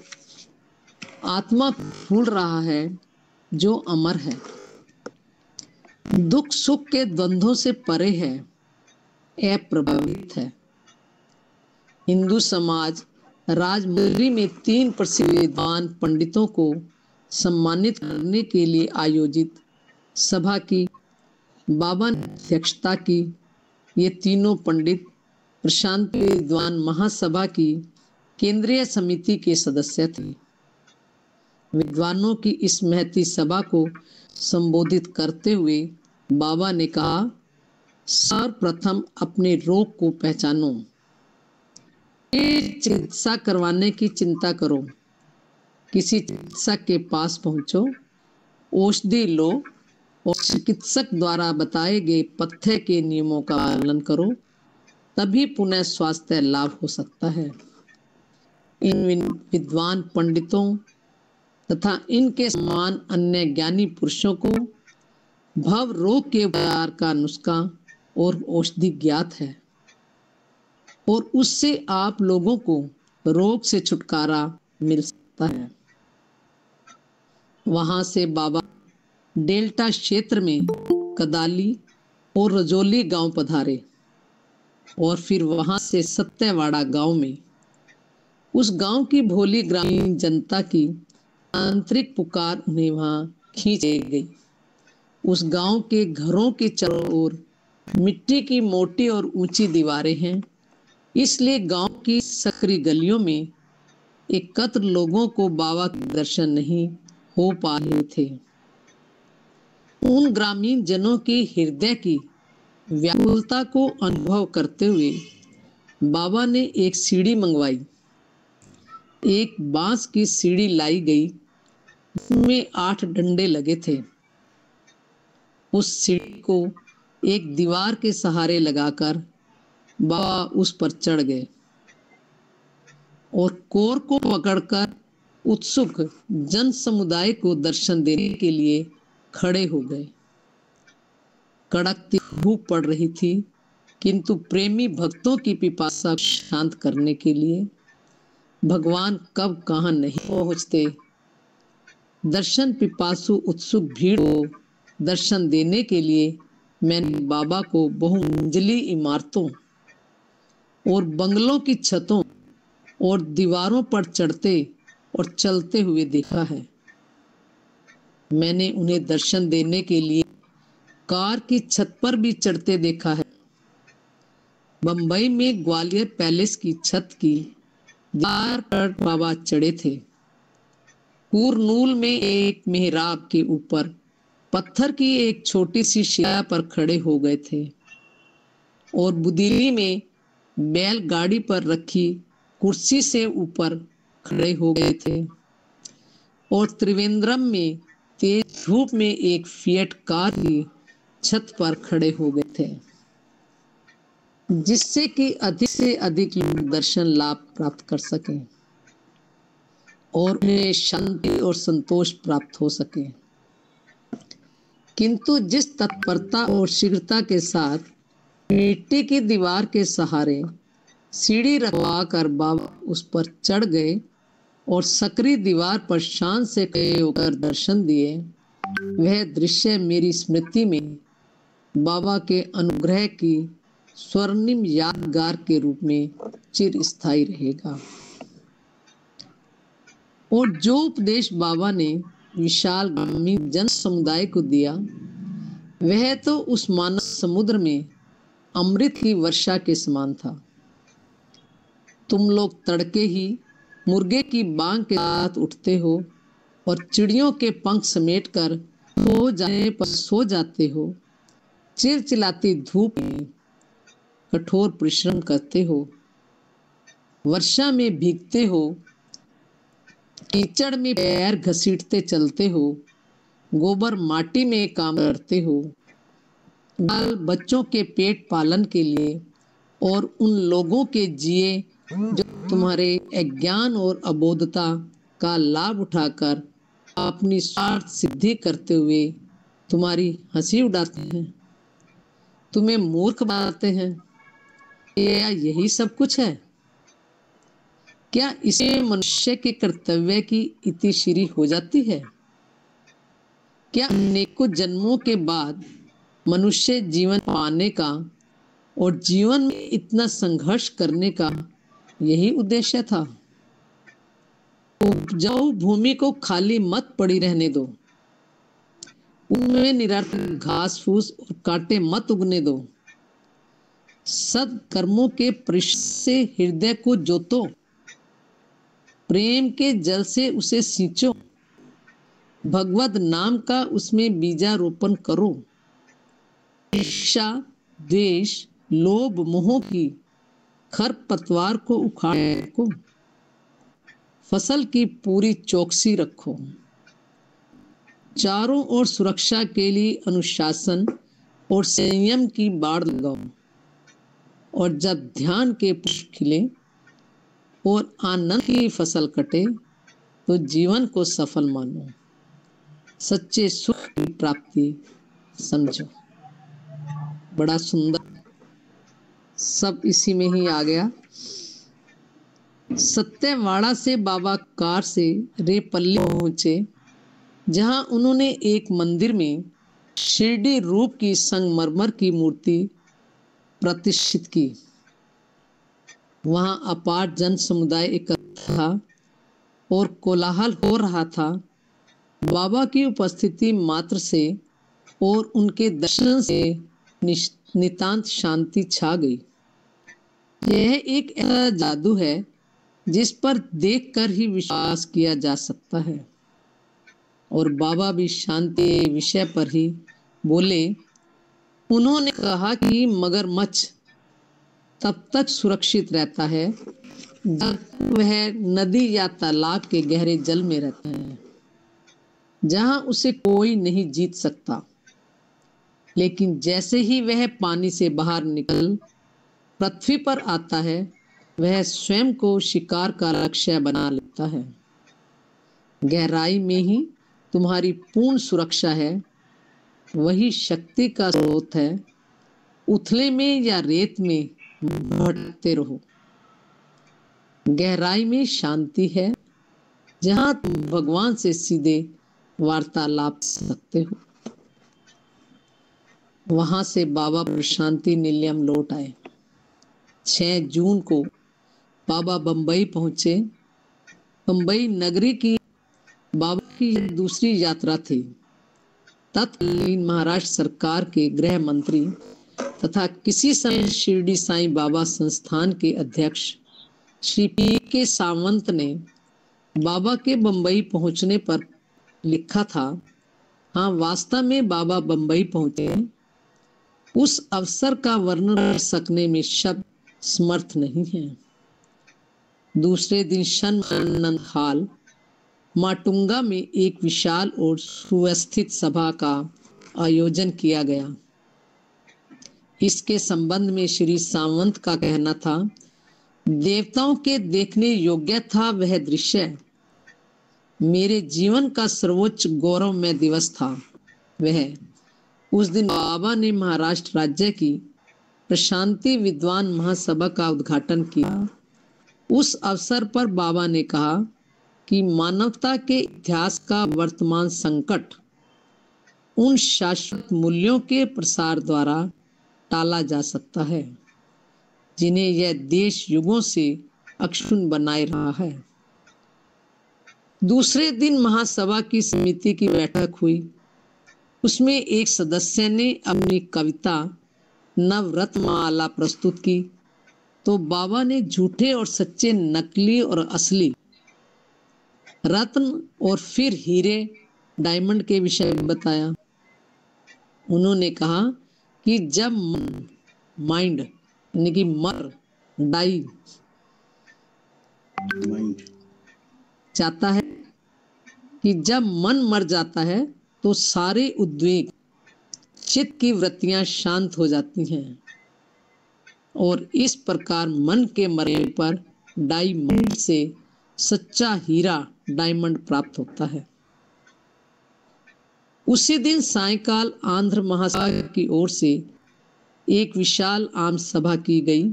[SPEAKER 1] आत्मा भूल रहा है जो अमर है, दुख सुख के द्वंद्वों से परे है, अप्रभावित है। हिंदू समाज राजमुंद्री में 3 प्रसिद्ध विद्वान पंडितों को सम्मानित करने के लिए आयोजित सभा की बाबा ने अध्यक्षता की। ये तीनों पंडित प्रशांत विद्वान महासभा की केंद्रीय समिति के सदस्य थे। विद्वानों की इस महती सभा को संबोधित करते हुए बाबा ने कहा, सर्वप्रथम अपने रोग को पहचानो, फिर चिकित्सा करवाने की चिंता करो। किसी चिकित्सक के पास पहुंचो, औषधि लो और चिकित्सक द्वारा बताए गए पथ्य के नियमों का पालन करो, तभी पुनः स्वास्थ्य लाभ हो सकता है। इन विद्वान पंडितों तथा इनके समान अन्य ज्ञानी पुरुषों को भव रोग के उपचार का नुस्खा और औषधि ज्ञात है और उससे आप लोगों को रोग से छुटकारा मिल सकता है। वहां से बाबा डेल्टा क्षेत्र में कदाली और रजौली गांव पधारे और फिर वहां से सत्यवाड़ा गांव में उस गांव की भोली ग्रामीण जनता की आंतरिक पुकार उन्हें वहां खींच गई। उस गांव के घरों के चारों ओर मिट्टी की मोटी और ऊंची दीवारें हैं, इसलिए गांव की सकरी गलियों में एकत्र लोगों को बाबा के दर्शन नहीं हो पा रहे थे। उन ग्रामीण जनों के हृदय की व्याकुलता को अनुभव करते हुए बाबा ने एक सीढ़ी मंगवाई। एक बांस की सीढ़ी लाई गई, उसमें 8 डंडे लगे थे। उस सीढ़ी को एक दीवार के सहारे लगाकर बाबा उस पर चढ़ गए और कोर को पकड़कर उत्सुक जन समुदाय को दर्शन देने के लिए खड़े हो गए। कड़कती धूप पड़ रही थी, किंतु प्रेमी भक्तों की पिपासा शांत करने के लिए भगवान कब कहाँ नहीं पहुँचते। दर्शन पिपासु उत्सुक भीड़ को दर्शन देने के लिए मैंने बाबा को बहुमंजिली इमारतों और बंगलों की छतों और दीवारों पर चढ़ते और चलते हुए देखा है। मैंने उन्हें दर्शन देने के लिए कार की छत पर भी चढ़ते देखा है। बंबई में ग्वालियर पैलेस की छत की दीवार पर बाबा चढ़े थे। कुरनूल में एक मेहराब के ऊपर पत्थर की एक छोटी सी शिला पर खड़े हो गए थे और बुदीली में बैलगाड़ी पर रखी कुर्सी से ऊपर खड़े हो गए थे और त्रिवेंद्रम में तेज धूप में एक फिएट कार की छत पर खड़े हो गए थे, जिससे कि अधिक से अधिक लोग दर्शन लाभ प्राप्त कर सकें। और उन्हें शांति और संतोष प्राप्त हो सके। किंतु जिस तत्परता और शीघ्रता के साथ मिट्टी की दीवार के सहारे सीढ़ी रखवा कर बाबा उस पर चढ़ गए और सक्रिय दीवार पर शान से खड़े होकर दर्शन दिए, वह दृश्य मेरी स्मृति में बाबा के अनुग्रह की स्वर्णिम यादगार के रूप में चिरस्थायी रहेगा। और जो उपदेश बाबा ने विशाल ग्रामीण जन समुदाय को दिया, वह तो उस मानव समुद्र में अमृत की वर्षा के समान था। तुम लोग तड़के ही मुर्गे की बांग के साथ उठते हो और चिड़ियों के पंख समेटकर सो जाने पर सो जाते हो। चिलचिलाती धूप में कठोर परिश्रम करते हो, वर्षा में भीगते हो, कीचड़ में पैर घसीटते चलते हो, गोबर माटी में काम करते हो, बाल बच्चों के पेट पालन के लिए और उन लोगों के जिए जो तुम्हारे अज्ञान और अबोधता का लाभ उठाकर अपनी स्वार्थ सिद्धि करते हुए तुम्हारी हंसी उड़ाते हैं, तुम्हें मूर्ख बनाते हैं। क्या यही सब कुछ है? क्या इसमें मनुष्य के कर्तव्य की इतिश्री हो जाती है? क्या अनेकों जन्मों के बाद मनुष्य जीवन पाने का और जीवन में इतना संघर्ष करने का यही उद्देश्य था? उपजाऊ भूमि को खाली मत पड़ी रहने दो, उनमें निरर्थक घास फूस और कांटे मत उगने दो। सत्कर्मों के परिश्रम से हृदय को जोतो, प्रेम के जल से उसे सींचो, भगवत नाम का उसमें बीजारोपण करो। ईर्ष्या, द्वेष, लोभ, मोह की खरपतवार को उखाड़ फेंको, फसल की पूरी चौकसी रखो, चारों ओर सुरक्षा के लिए अनुशासन और संयम की बाड़ लगाओ, और जब ध्यान के पुष्प खिले और आनंद की फसल कटे तो जीवन को सफल मानो, सच्चे सुख की प्राप्ति समझो। बड़ा सुंदर, सब इसी में ही आ गया। सत्यवाड़ा से बाबा कार से रेपल्ली पहुंचे, जहां उन्होंने एक मंदिर में शिरडी रूप की संगमरमर की मूर्ति प्रतिष्ठित की। वहां अपार जन समुदाय एकत्र था और कोलाहल हो रहा था। बाबा की उपस्थिति मात्र से और उनके दर्शन से नितांत शांति छा गई। यह एक ऐसा जादू है जिस पर देखकर ही विश्वास किया जा सकता है। और बाबा भी शांति के विषय पर ही बोले। उन्होंने कहा कि मगरमच्छ तब तक सुरक्षित रहता है जब वह नदी या तालाब के गहरे जल में रहता है, जहां उसे कोई नहीं जीत सकता। लेकिन जैसे ही वह पानी से बाहर निकल पृथ्वी पर आता है, वह स्वयं को शिकार का लक्ष्य बना लेता है। गहराई में ही तुम्हारी पूर्ण सुरक्षा है, वही शक्ति का स्रोत है। उथले में या रेत में भटकते रहो, गहराई में शांति है, जहां तुम भगवान से सीधे वार्तालाप कर सकते हो। वहां से बाबा प्रशांति निलयम लौट आए। 6 जून को बाबा बंबई पहुंचे। बंबई नगरी की बाबा की दूसरी यात्रा थी। तत्कालीन महाराष्ट्र सरकार के गृह मंत्री तथा किसी समय शिरडी साईं बाबा संस्थान के अध्यक्ष श्री पी.के. सावंत ने बाबा के बंबई पहुंचने पर लिखा था, हाँ वास्तव में बाबा बंबई पहुंचे। उस अवसर का वर्णन कर सकने में शब्द समर्थ नहीं है। दूसरे दिन शनआनंद हाल माटुंगा में एक विशाल और सुव्यवस्थित सभा का आयोजन किया गया। इसके संबंध में श्री सावंत का कहना था, देवताओं के देखने योग्य था वह दृश्य। मेरे जीवन का सर्वोच्च गौरवमय दिवस था। वह उस दिन बाबा ने महाराष्ट्र राज्य की प्रशांति विद्वान महासभा का उद्घाटन किया। उस अवसर पर बाबा ने कहा कि मानवता के इतिहास का वर्तमान संकट उन शाश्वत मूल्यों के प्रसार द्वारा टाला जा सकता है जिन्हें यह देश युगों से अक्षुण्ण बनाए रहा है। दूसरे दिन महासभा की समिति की बैठक हुई। उसमें एक सदस्य ने अपनी कविता नवरत्नमाला प्रस्तुत की तो बाबा ने झूठे और सच्चे, नकली और असली रत्न और फिर हीरे, डायमंड के विषय में बताया। उन्होंने कहा कि जब माइंड यानी कि मर डाई जाता है कि जब मन मर जाता है तो सारे उद्वेग, चित्त की वृत्तियां शांत हो जाती हैं और इस प्रकार मन के मरने पर डायमंड से सच्चा हीरा डायमंड प्राप्त होता है। उसी दिन सायंकाल आंध्र महासभा की ओर से एक विशाल आम सभा की गई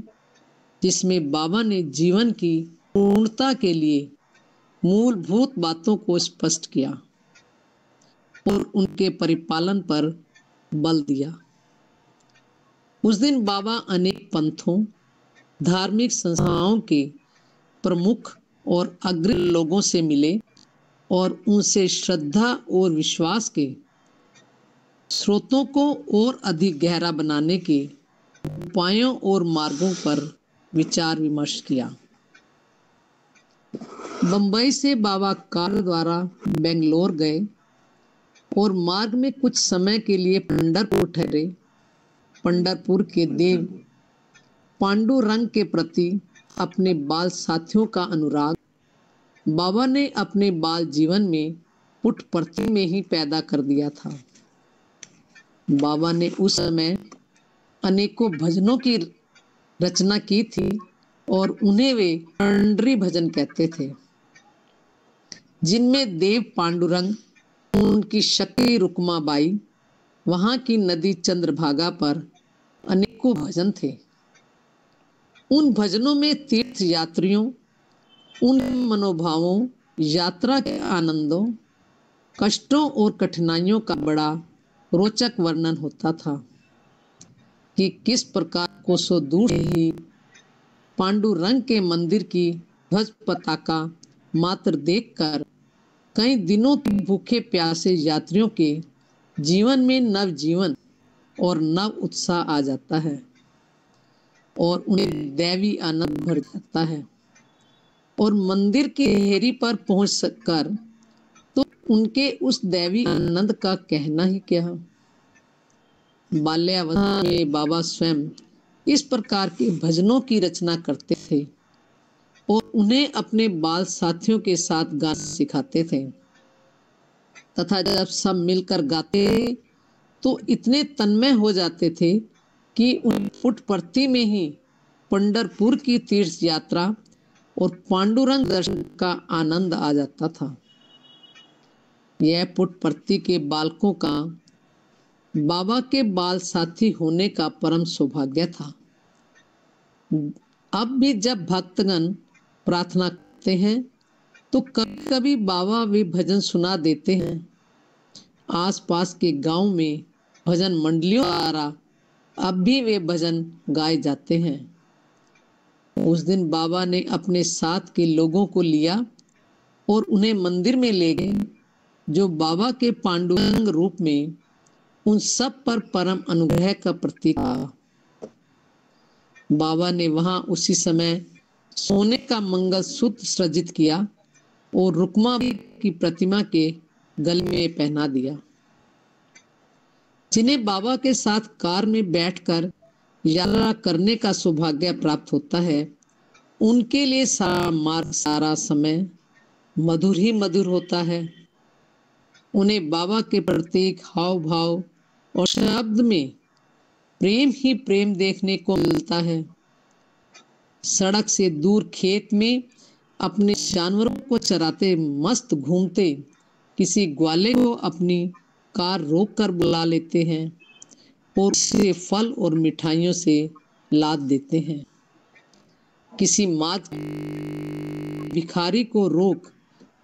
[SPEAKER 1] जिसमें बाबा ने जीवन की पूर्णता के लिए मूलभूत बातों को स्पष्ट किया और उनके परिपालन पर बल दिया। उस दिन बाबा अनेक पंथों, धार्मिक संस्थाओं के प्रमुख और अग्रणी लोगों से मिले और उनसे श्रद्धा और विश्वास के स्रोतों को और अधिक गहरा बनाने के उपायों और मार्गों पर विचार विमर्श किया। बंबई से बाबा कार द्वारा बेंगलोर गए और मार्ग में कुछ समय के लिए पंढरपुर ठहरे। पंढरपुर के देव पांडुरंग के प्रति अपने बाल साथियों का अनुराग बाबा ने अपने बाल जीवन में पुट्टपर्ती में ही पैदा कर दिया था। बाबा ने उस समय अनेकों भजनों की रचना की थी और उन्हें वे पंडरी भजन कहते थे, जिनमें देव पांडुरंग, उनकी शक्ति रुक्माबाई, वहां की नदी चंद्रभागा पर अनेकों भजन थे। उन भजनों में तीर्थ यात्रियों, उन मनोभावों, यात्रा के आनंदों, कष्टों और कठिनाइयों का बड़ा रोचक वर्णन होता था कि किस प्रकार कोसों दूर ही पांडुरंग के मंदिर की ध्वज पताका मात्र देखकर कई दिनों तक भूखे प्यासे यात्रियों के जीवन में नव जीवन और नव उत्साह आ जाता है और उन्हें दैवी आनंद भर जाता है। और मंदिर की देहरी पर पहुंच कर तो उनके उस दैवी आनंद का कहना ही क्या। बाल्यावस्था में बाबा स्वयं इस प्रकार के भजनों की रचना करते थे और उन्हें अपने बाल साथियों के साथ गाना सिखाते थे तथा जब सब मिलकर गाते तो इतने तन्मय हो जाते थे कि उन पुट्टपर्ती में ही पंढरपुर की तीर्थ यात्रा और पांडुरंग दर्शन का आनंद आ जाता था। यह पुट्टपर्ती के बालकों का बाबा के बाल साथी होने का परम सौभाग्य था। अब भी जब भक्तगण प्रार्थना करते हैं तो कभी कभी बाबा वे भजन सुना देते हैं। आसपास के गांव में भजन मंडलियों द्वारा अब भी वे भजन गाए जाते हैं। उस दिन बाबा ने अपने साथ के लोगों को लिया और उन्हें मंदिर में ले गए जो बाबा के पांडुरंग रूप में उन सब पर परम अनुग्रह का प्रतीक था। बाबा ने वहां उसी समय सोने का मंगल सूत्र सृजित किया और रुक्माबाई की प्रतिमा के गले में पहना दिया। जिन्हें बाबा के साथ कार में बैठकर यात्रा करने का सौभाग्य प्राप्त होता है, उनके लिए सारा मार्ग, सारा समय मधुर ही मधुर होता है। उन्हें बाबा के प्रतीक, हाव भाव और शब्द में प्रेम ही प्रेम देखने को मिलता है। सड़क से दूर खेत में अपने जानवरों को चराते मस्त घूमते किसी ग्वाले को अपनी कार रोक कर बुला लेते हैं और उसे फल और मिठाइयों से लाद देते हैं। किसी मार्ग भिखारी को रोक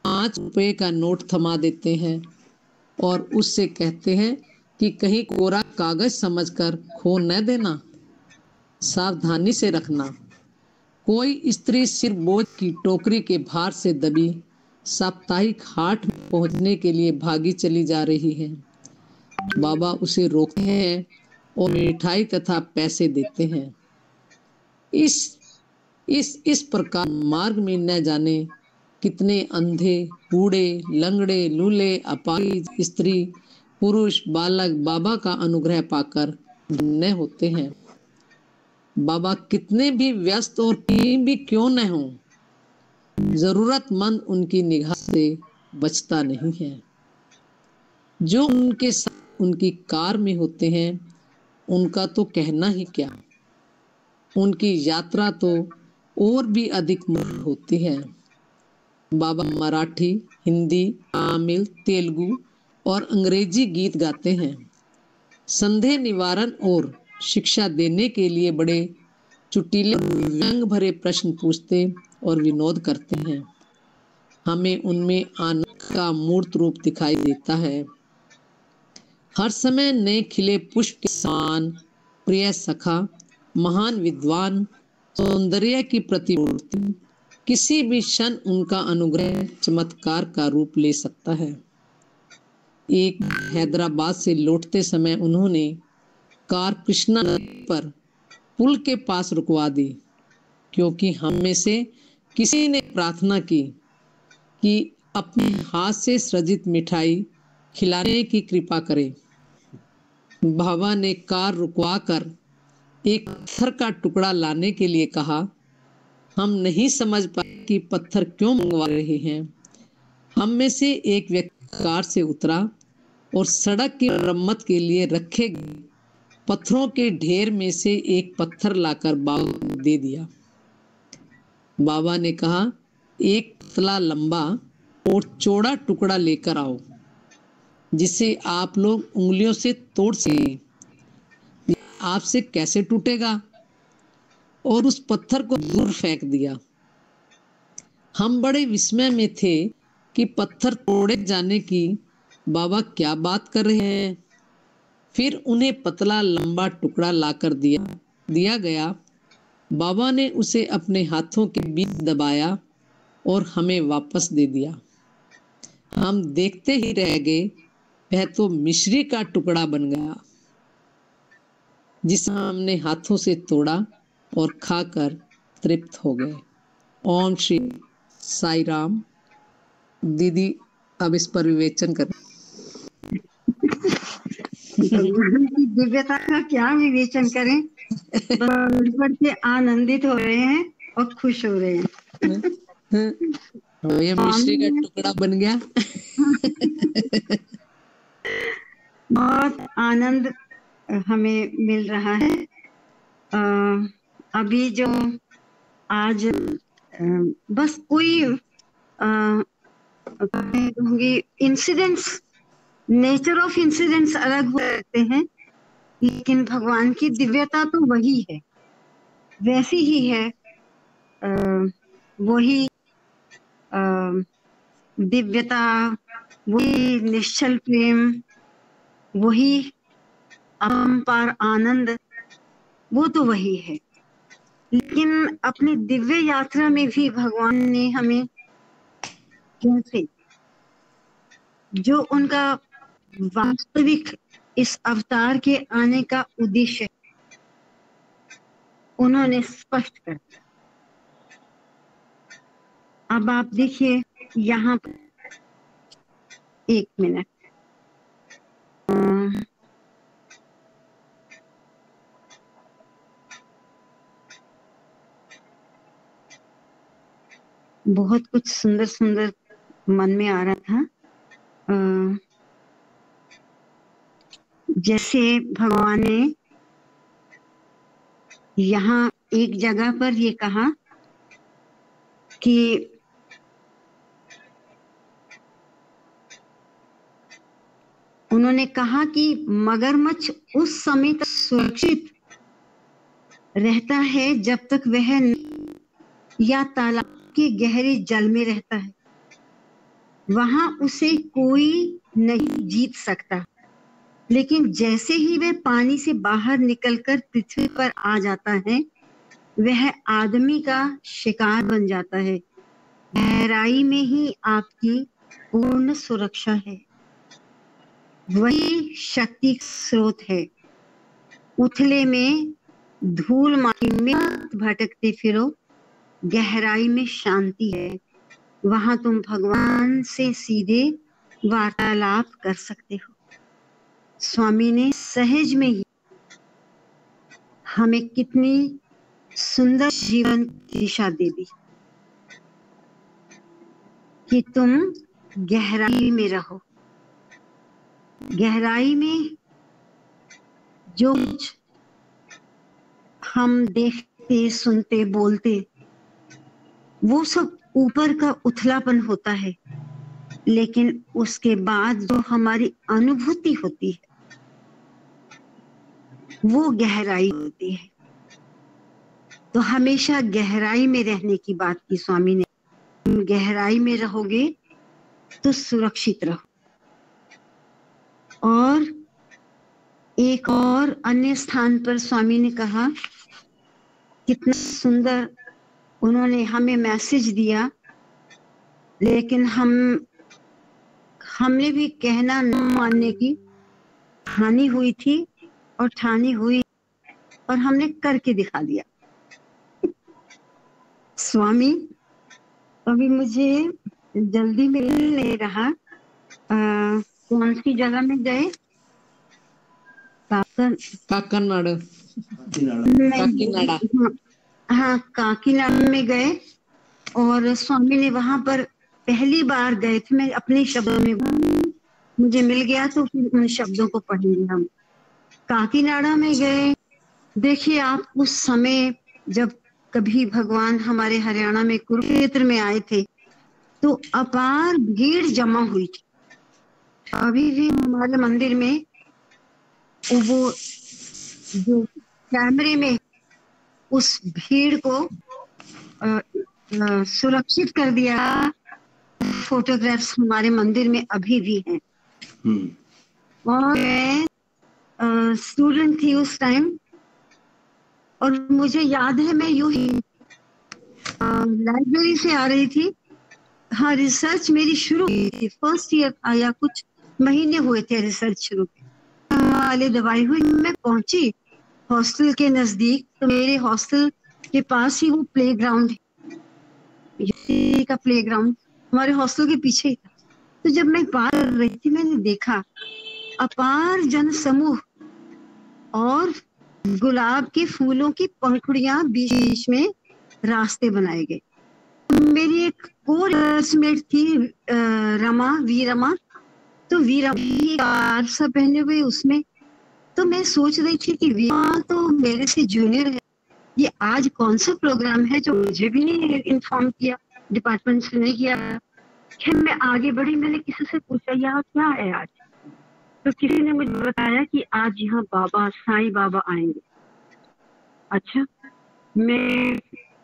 [SPEAKER 1] 5 रुपए का नोट थमा देते हैं और उससे कहते हैं कि कहीं कोरा कागज समझकर खो न देना, सावधानी से रखना। कोई स्त्री सिर बोझ की टोकरी के भार से दबी साप्ताहिक हाट में पहुंचने के लिए भागी चली जा रही है। बाबा उसे रोकते हैं और मिठाई तथा पैसे देते हैं। इस इस प्रकार मार्ग में न जाने कितने अंधे, बूढ़े, लंगड़े, लूले, अपाहिज, स्त्री, पुरुष, बालक बाबा का अनुग्रह पाकर धन्य होते हैं। बाबा कितने भी व्यस्त और कहीं भी क्यों न हो, जरूरतमंद उनकी निगाह से बचता नहीं है। जो उनके साथ उनकी कार में होते हैं उनका तो कहना ही क्या, उनकी यात्रा तो और भी अधिक मधुर होती है। बाबा मराठी, हिंदी, तमिल, तेलुगु और अंग्रेजी गीत गाते हैं। संदेह निवारण और शिक्षा देने के लिए बड़े चुटीले व्यंग भरे प्रश्न पूछते और विनोद करते हैं। हमें उनमें आनंद का मूर्त रूप दिखाई देता है। हर समय नए खिले पुष्प के समान प्रिय सखा, महान विद्वान, सौंदर्य की प्रतिमूर्ति, किसी भी क्षण उनका अनुग्रह चमत्कार का रूप ले सकता है। एक हैदराबाद से लौटते समय उन्होंने कार कृष्णा नदी पर पुल के पास रुकवा दी, क्योंकि हम में से किसी ने प्रार्थना की कि अपने हाथ से सृजित मिठाई खिलाने की कृपा करें। बाबा ने कार रुकवा कर एक पत्थर का टुकड़ा लाने के लिए कहा। हम नहीं समझ पाए कि पत्थर क्यों मंगवा रहे हैं। हम में से एक व्यक्ति कार से उतरा और सड़क की मरम्मत के लिए रखे गए पत्थरों के ढेर में से एक पत्थर लाकर बाबा को दे दिया। बाबा ने कहा, एक पतला, लंबा और चौड़ा टुकड़ा लेकर आओ जिसे आप लोग उंगलियों से तोड़ सकें। आपसे कैसे टूटेगा? और उस पत्थर को दूर फेंक दिया। हम बड़े विस्मय में थे कि पत्थर तोड़े जाने की बाबा क्या बात कर रहे हैं। फिर उन्हें पतला लंबा टुकड़ा लाकर दिया गया। बाबा ने उसे अपने हाथों के बीच दबाया और हमें वापस दे दिया। हम देखते ही रह गए। वह तो मिश्री का टुकड़ा बन गया जिसे हमने हाथों से तोड़ा और खाकर तृप्त हो गए। ओम श्री साई राम। दीदी अब इस पर विवेचन कर।
[SPEAKER 2] भगवान की दिव्यता का क्या विवेचन करें, बढ़ के आनंदित हो रहे हैं और खुश हो रहे हैं।
[SPEAKER 1] ये मिश्री का टुकड़ा बन गया।
[SPEAKER 2] बहुत आनंद हमें मिल रहा है। अभी जो आज बस कोई कहूँगी इंसिडेंट्स, नेचर ऑफ इंसिडेंट्स अलग हो सकते हैं, लेकिन भगवान की दिव्यता तो वही है, वैसी ही है। वही दिव्यता, वही निश्चल प्रेम, वही अपरंपार आनंद, वो तो वही है। लेकिन अपनी दिव्य यात्रा में भी भगवान ने हमें कैसे, जो उनका वास्तविक इस अवतार के आने का उद्देश्य उन्होंने स्पष्ट कर दिया। अब आप देखिए यहाँ पर, एक मिनट, बहुत कुछ सुंदर सुंदर मन में आ रहा था। जैसे भगवान ने यहाँ एक जगह पर ये कहा कि उन्होंने कहा कि मगरमच्छ उस समय तक सुरक्षित रहता है जब तक वह या तालाब के गहरे जल में रहता है, वहां उसे कोई नहीं जीत सकता। लेकिन जैसे ही वह पानी से बाहर निकलकर पृथ्वी पर आ जाता है, वह आदमी का शिकार बन जाता है। गहराई में ही आपकी पूर्ण सुरक्षा है, वही शक्ति का स्रोत है। उथले में, धूल माटी में भटकते फिरो, गहराई में शांति है, वहां तुम भगवान से सीधे वार्तालाप कर सकते हो। स्वामी ने सहज में ही हमें कितनी सुंदर जीवन की दिशा दे दी कि तुम गहराई में रहो। गहराई में जो कुछ हम देखते, सुनते, बोलते, वो सब ऊपर का उथलापन होता है, लेकिन उसके बाद जो हमारी अनुभूति होती है वो गहराई होती है। तो हमेशा गहराई में रहने की बात की स्वामी ने। तुम गहराई में रहोगे तो सुरक्षित रहो। और एक और अन्य स्थान पर स्वामी ने कहा, कितना सुंदर उन्होंने हमें मैसेज दिया, लेकिन हमने भी कहना न मानने की ठानी हुई थी और ठानी हुई, और हमने करके दिखा दिया। स्वामी अभी मुझे जल्दी मिल नहीं रहा, कौन सी जगह में गए?
[SPEAKER 1] काकीनाडा।
[SPEAKER 2] हाँ, काकीनाडा में गए, और स्वामी ने वहां पर पहली बार गए थे। मैं अपने शब्दों में मुझे मिल गया तो फिर उन शब्दों को पढ़ेंगे हम। काकीनाडा में गए। देखिए आप, उस समय जब कभी भगवान हमारे हरियाणा में कुरुक्षेत्र में आए थे तो अपार भीड़ जमा हुई थी। अभी भी हमारे मंदिर में वो जो कैमरे में उस भीड़ को सुरक्षित कर दिया, फोटोग्राफ्स हमारे मंदिर में अभी भी हैं। और मैं स्टूडेंट थी उस टाइम, और मुझे याद है मैं यूं ही लाइब्रेरी से आ रही थी। हाँ, रिसर्च मेरी शुरू हुई थी, फर्स्ट ईयर था या कुछ महीने हुए थे रिसर्च शुरू वाले दवाई हुई। मैं पहुंची हॉस्टल के नजदीक, तो मेरे हॉस्टल के पास ही वो प्लेग्राउंड का प्लेग्राउंड हमारे हॉस्टल के पीछे ही था। तो जब मैं पार कर रही थी, मैंने देखा अपार जन समूह और गुलाब के फूलों की पंखुड़ियां बीच बीच में रास्ते बनाए गए। मेरी एक कोर्समेट थी वी रमा, तो वी रमा सब पहने हुए उसमें। तो मैं सोच रही थी कि वीमा तो मेरे से जूनियर है, ये आज कौन सा प्रोग्राम है जो मुझे भी नहीं इन्फॉर्म किया, डिपार्टमेंट से नहीं किया। फिर मैं आगे बढ़ी, मैंने किसी से पूछा यहाँ क्या है आज, तो किसी ने मुझे बताया कि आज यहाँ बाबा साईं बाबा आएंगे। अच्छा,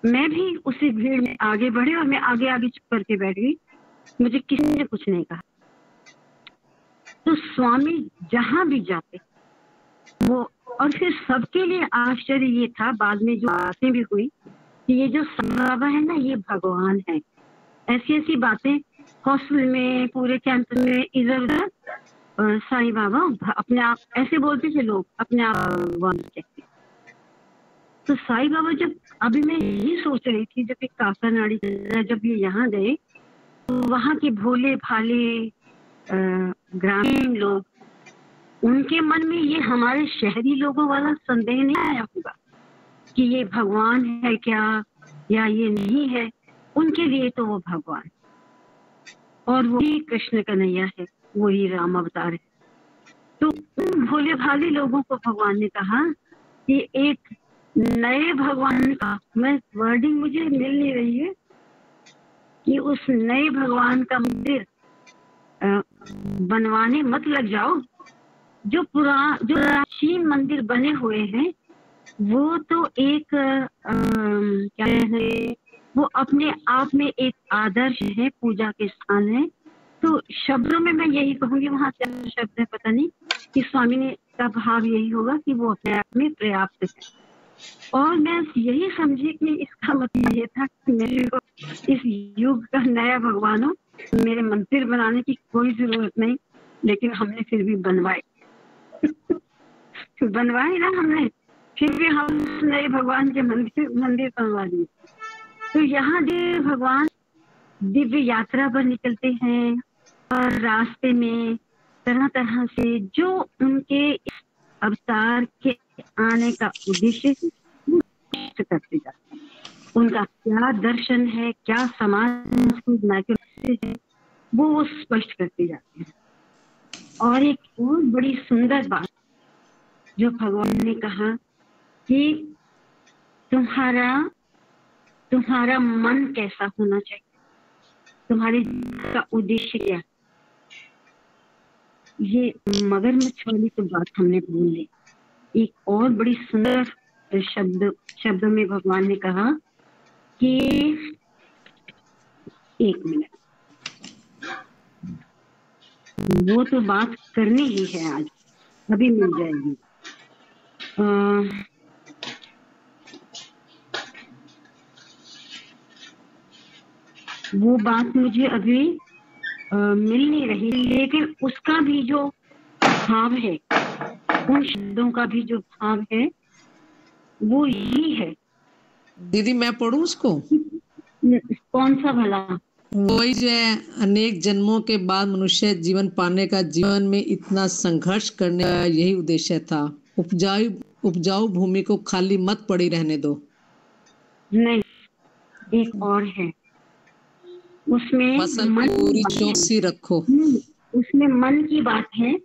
[SPEAKER 2] मैं भी उसी भीड़ में आगे बढ़ी और मैं आगे आगे चुप करके बैठ गई, मुझे किसी ने कुछ नहीं कहा। तो स्वामी जहां भी जाते वो, और फिर सबके लिए आश्चर्य ये था, बाद में जो बातें भी हुई कि ये जो साईं बाबा है ना, ये भगवान है। ऐसी ऐसी बातें हॉस्टल में, पूरे कैंपस में, इधर उधर साईं बाबा अपने आप ऐसे बोलते थे लोग, अपने आप भगवान कहते। तो साईं बाबा जब, अभी मैं यही सोच रही थी, जब एक काकीनाड़ी जब ये यहाँ गए तो वहां के भोले भाले ग्रामीण लोग, उनके मन में ये हमारे शहरी लोगों वाला संदेह नहीं आया होगा कि ये भगवान है क्या या ये नहीं है। उनके लिए तो वो भगवान, और वही कृष्ण कन्हैया है, वही राम अवतार है। तो उन भोले भाले लोगों को भगवान ने कहा कि एक नए भगवान का, मैं वर्डिंग मुझे मिल नहीं रही है, कि उस नए भगवान का मंदिर बनवाने मत लग जाओ, जो प्राचीन मंदिर बने हुए हैं वो तो एक क्या है, वो अपने आप में एक आदर्श है, पूजा के स्थान है। तो शब्दों में मैं यही कहूंगी, वहां क्या शब्द है पता नहीं, कि स्वामी ने का भाव यही होगा कि वो अपने आप में पर्याप्त है। और मैं यही समझी कि इसका मतलब ये था कि मेरे को इस युग का नया भगवान हो, मेरे मंदिर बनाने की कोई जरूरत नहीं, लेकिन हमने फिर भी बनवाए बनवाए ना हमने, फिर भी हम नए भगवान के मंदिर बनवा दिए। तो यहाँ देव भगवान दिव्य यात्रा पर निकलते हैं और रास्ते में तरह तरह से जो उनके इस अवतार के आने का उद्देश्य है वो स्पष्ट करते जाते हैं। उनका क्या दर्शन है, क्या समाज को है, वो स्पष्ट करते जाते हैं। और एक और बड़ी सुंदर बात जो भगवान ने कहा कि तुम्हारा मन कैसा होना चाहिए, तुम्हारे का उद्देश्य क्या। ये मगरमच्छ वाली तो बात हमने भूल ली। एक और बड़ी सुंदर शब्दों में भगवान ने कहा कि एक मिनट, वो तो बात करनी ही है, आज अभी मिल जाएगी। वो बात मुझे अभी मिल नहीं रही, लेकिन उसका भी जो भाव है, उन शब्दों का भी जो भाव है वो यही है।
[SPEAKER 1] दीदी मैं पढ़ूं उसको?
[SPEAKER 2] कौन सा भला?
[SPEAKER 1] वही जो है, अनेक जन्मों के बाद मनुष्य जीवन पाने का, जीवन में इतना संघर्ष करने का यही उद्देश्य था। उपजाऊ भूमि को खाली मत पड़ी रहने दो।
[SPEAKER 2] नहीं, एक और है, उसमें
[SPEAKER 1] फसल
[SPEAKER 2] मन
[SPEAKER 1] पूरी चौकसी रखो।
[SPEAKER 2] उसमें मन की बात है।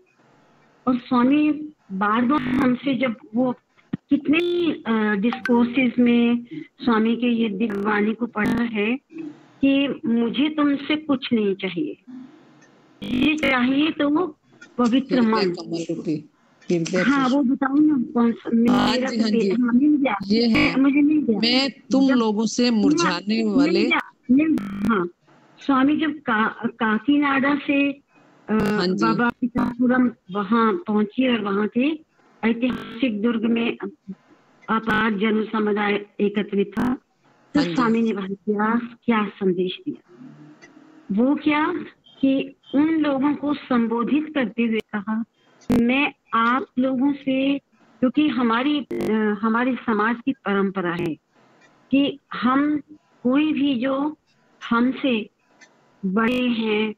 [SPEAKER 2] और स्वामी बार बार हमसे, जब वो कितने डिस्कोर्सेस में स्वामी के ये दिव्यवाणी को पढ़ा है कि मुझे तुमसे कुछ नहीं चाहिए, ये चाहिए तो वो पवित्र मन। हाँ वो बताओ ना कौन सा? मेरा तो मिल गया,
[SPEAKER 1] ये है,
[SPEAKER 2] मुझे मिल गया।
[SPEAKER 1] मैं तुम लोगों से मुरझाने वाले।
[SPEAKER 2] हाँ, स्वामी जब काकीनाडा से बाबा पितापुरम वहाँ पहुंची और वहाँ के ऐतिहासिक दुर्ग में अपार जन समुदाय एकत्रित था, तो स्वामी ने वहाँ क्या संदेश दिया। वो क्या कि उन लोगों को संबोधित करते हुए कहा, मैं आप लोगों से, क्योंकि हमारी समाज की परंपरा है कि हम कोई भी जो हमसे बड़े हैं,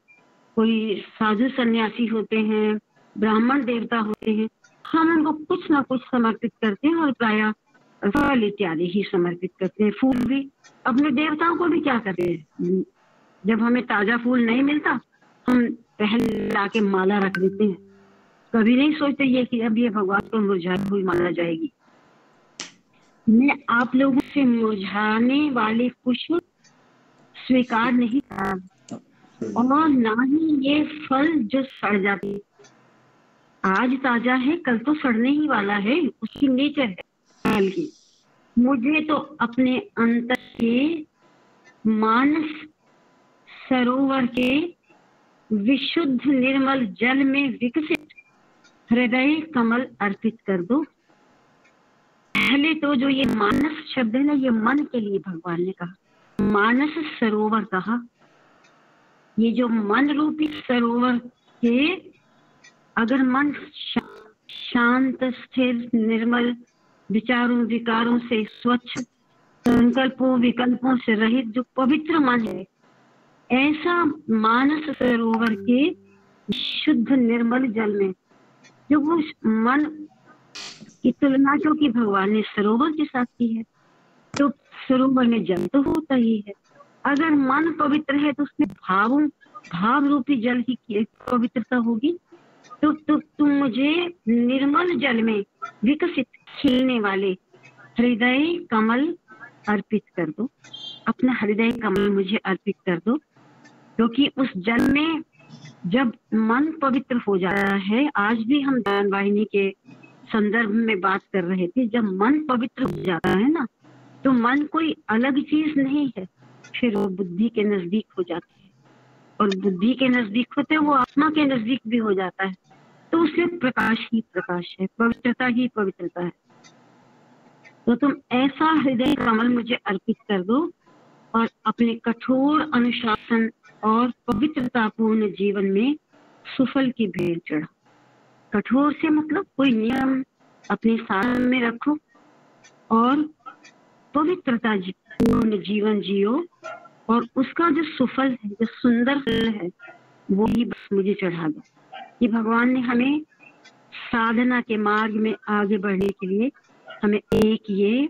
[SPEAKER 2] कोई साधु सन्यासी होते हैं, ब्राह्मण देवता होते हैं, हम उनको कुछ ना कुछ समर्पित करते हैं और प्रायः फल इत्यादि ही समर्पित करते हैं। फूल भी अपने देवताओं को भी क्या करते हैं, जब हमें ताजा फूल नहीं मिलता हम पहले लाके माला रख देते हैं, कभी नहीं सोचते ये कि अब ये भगवान को मुरझाई हुई माला जाएगी। मैं आप लोगों से मुरझाने वाले पुष्प स्वीकार नहीं करता, और ना ही ये फल जो सड़ जाते, आज ताजा है कल तो सड़ने ही वाला है, उसकी नेचर है फल की। मुझे तो अपने अंतर के मानस सरोवर के विशुद्ध निर्मल जल में विकसित हृदय कमल अर्पित कर दो। पहले तो जो ये मानस शब्द है ना, ये मन के लिए भगवान ने कहा, मानस सरोवर कहा। ये जो मन रूपी सरोवर के, अगर मन शांत स्थिर निर्मल विचारों विकारों से स्वच्छ, संकल्पों विकल्पों से रहित जो पवित्र मन है, ऐसा मानस सरोवर के शुद्ध निर्मल जल में, जो वो मन की तुलना जो कि भगवान ने सरोवर के साथ की है, तो सरोवर में जल तो होता ही है। अगर मन पवित्र है तो उसमें भाव रूपी जल की पवित्रता होगी। तो तुम मुझे निर्मल जल में विकसित खिलने वाले हृदय कमल अर्पित कर दो, अपना हृदय कमल मुझे अर्पित कर दो, क्योंकि उस जल में जब मन पवित्र हो जाता है, आज भी हम ध्यान वाहिनी के संदर्भ में बात कर रहे थे, जब मन पवित्र हो जाता है ना, तो मन कोई अलग चीज नहीं है, फिर वो बुद्धि के नजदीक हो जाती है, और बुद्धि के नजदीक होते वो आत्मा के नजदीक भी हो जाता है, तो उसमें प्रकाश ही प्रकाश है, पवित्रता ही पवित्रता है। तो तुम ऐसा हृदय कमल मुझे अर्पित कर दो और अपने कठोर अनुशासन और पवित्रतापूर्ण जीवन में सुफल की भेंट चढ़ा। कठोर से मतलब कोई नियम अपने साथ में रखो और पवित्रता पूर्ण जीवन जियो, और उसका जो सुफल है, जो सुंदर फल है, वो ही बस मुझे चढ़ा दो। कि भगवान ने हमें साधना के मार्ग में आगे बढ़ने के लिए हमें एक ये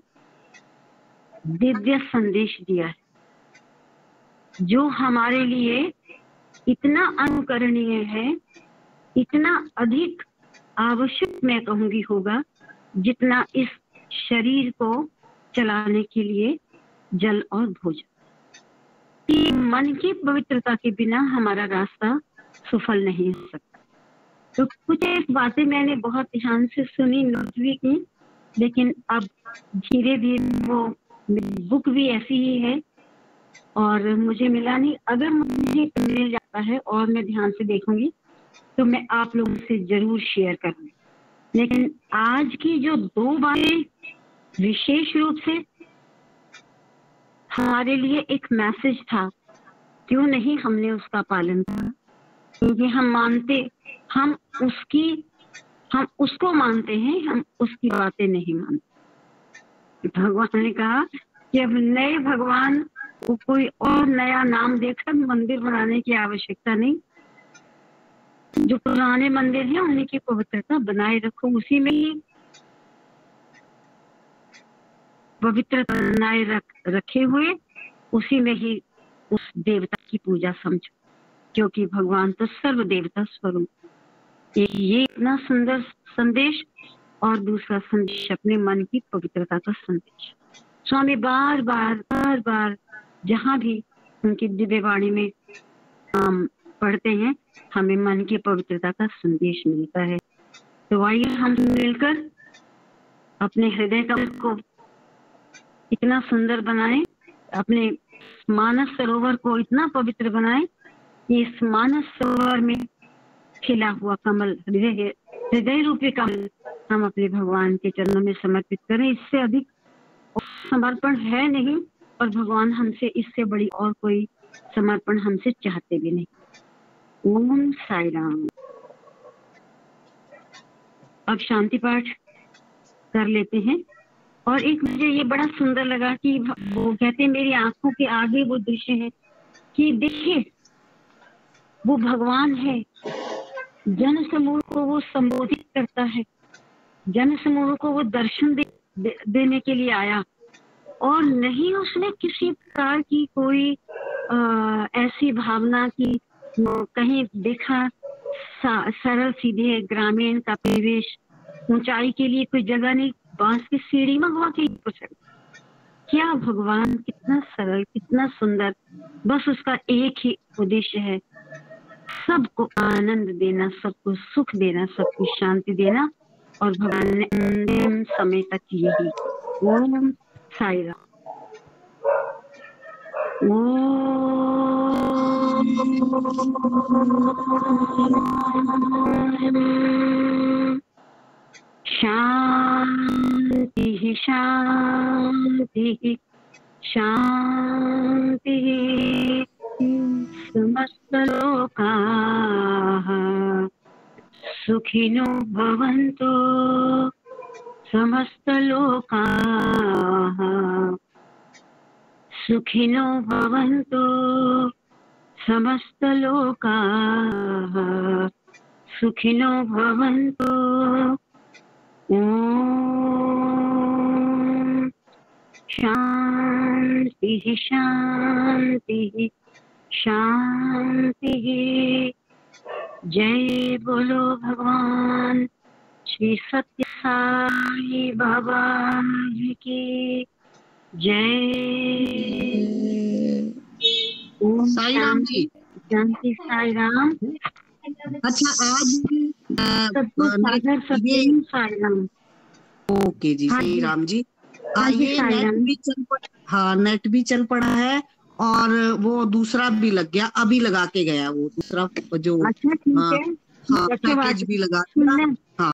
[SPEAKER 2] दिव्य संदेश दिया है, जो हमारे लिए इतना अनुकरणीय है, इतना अधिक आवश्यक मैं कहूंगी होगा, जितना इस शरीर को चलाने के लिए जल और भोजन। कि मन की पवित्रता के बिना हमारा रास्ता सफल नहीं हो सकता। तो कुछ एक बातें मैंने बहुत ध्यान से सुनी, नोट भी की, लेकिन अब धीरे धीरे वो बुक भी ऐसी ही है और मुझे मिला नहीं। अगर मुझे मिल जाता है और मैं ध्यान से देखूंगी तो मैं आप लोगों से जरूर शेयर करूंगी। लेकिन आज की जो दो बातें विशेष रूप से हमारे लिए एक मैसेज था, क्यों नहीं हमने उसका पालन किया? क्योंकि हम उसको मानते हैं, हम उसकी बातें नहीं मानते। भगवान ने कहा कि अब नए भगवान को कोई और नया नाम देकर मंदिर बनाने की आवश्यकता नहीं, जो पुराने मंदिर हैं उन्हीं की पवित्रता बनाए रखो, उसी में ही पवित्रता बनाए रखे हुए उसी में ही उस देवता की पूजा समझो, क्योंकि भगवान तो सर्व देवता स्वरूप। ये इतना सुंदर संदेश, और दूसरा संदेश अपने मन की पवित्रता का संदेश। स्वामी बार बार जहाँ भी उनकी दिव्य वाणी में पढ़ते हैं, हमें मन की पवित्रता का संदेश मिलता है। तो आइए हम मिलकर अपने हृदय को इतना सुंदर बनाएं, अपने मानस सरोवर को इतना पवित्र बनाएं कि इस मानस सरोवर में खिला हुआ कमल, हृदय रूपी कमल, हम अपने भगवान के चरणों में समर्पित करें। इससे अधिक समर्पण है नहीं, और भगवान हमसे इससे बड़ी और कोई समर्पण हमसे चाहते भी नहीं। ओम साई राम। अब शांति पाठ कर लेते हैं। और एक मुझे ये बड़ा सुंदर लगा कि वो कहते हैं, मेरी आंखों के आगे वो दृश्य है कि देखिए वो भगवान है, जन समूह को वो संबोधित करता है, जन समूह को वो दर्शन देने के लिए आया, और नहीं उसने किसी प्रकार की कोई ऐसी भावना की कहीं देखा सरल सीधे ग्रामीण का परिवेश, ऊंचाई के लिए कोई जगह नहीं, बांस की सीढ़ी मंगवा के क्या भगवान कितना सरल, कितना सुंदर, बस उसका एक ही उद्देश्य है, सबको आनंद देना, सबको सुख देना, सबको शांति देना, और भगवान ने अंतिम समय तक यही। ओम साई राम। शांति शांति शांति, समस्त लोकाः सुखिनो भवन्तु, समस्त लोकाः सुखिनो भवन्तु, समस्त लोकाः सुखिनो भवन्तु। ओम शांति शांति शांति। जय बोलो भगवान श्री सत्य साई बाबा की जय।
[SPEAKER 1] साई राम जी।
[SPEAKER 2] शांति साई राम।
[SPEAKER 3] अच्छा आज
[SPEAKER 2] सबको सागर सत्यम साईराम।
[SPEAKER 3] ओके जी,
[SPEAKER 2] हाँ
[SPEAKER 3] श्री
[SPEAKER 2] जी,
[SPEAKER 3] राम जी।
[SPEAKER 2] हाँ जी,
[SPEAKER 3] ये नेट
[SPEAKER 2] साईराम।
[SPEAKER 3] भी चल पड़ा, हाँ नेट भी चल पड़ा है और वो दूसरा भी लग गया, अभी लगा के गया वो दूसरा जो
[SPEAKER 2] अच्छा ठीक
[SPEAKER 3] हाँ,
[SPEAKER 2] है,
[SPEAKER 3] हाँ
[SPEAKER 2] अच्छा
[SPEAKER 3] पैकेज
[SPEAKER 2] बात
[SPEAKER 3] भी
[SPEAKER 2] है।
[SPEAKER 3] लगा दिया।
[SPEAKER 2] सुनने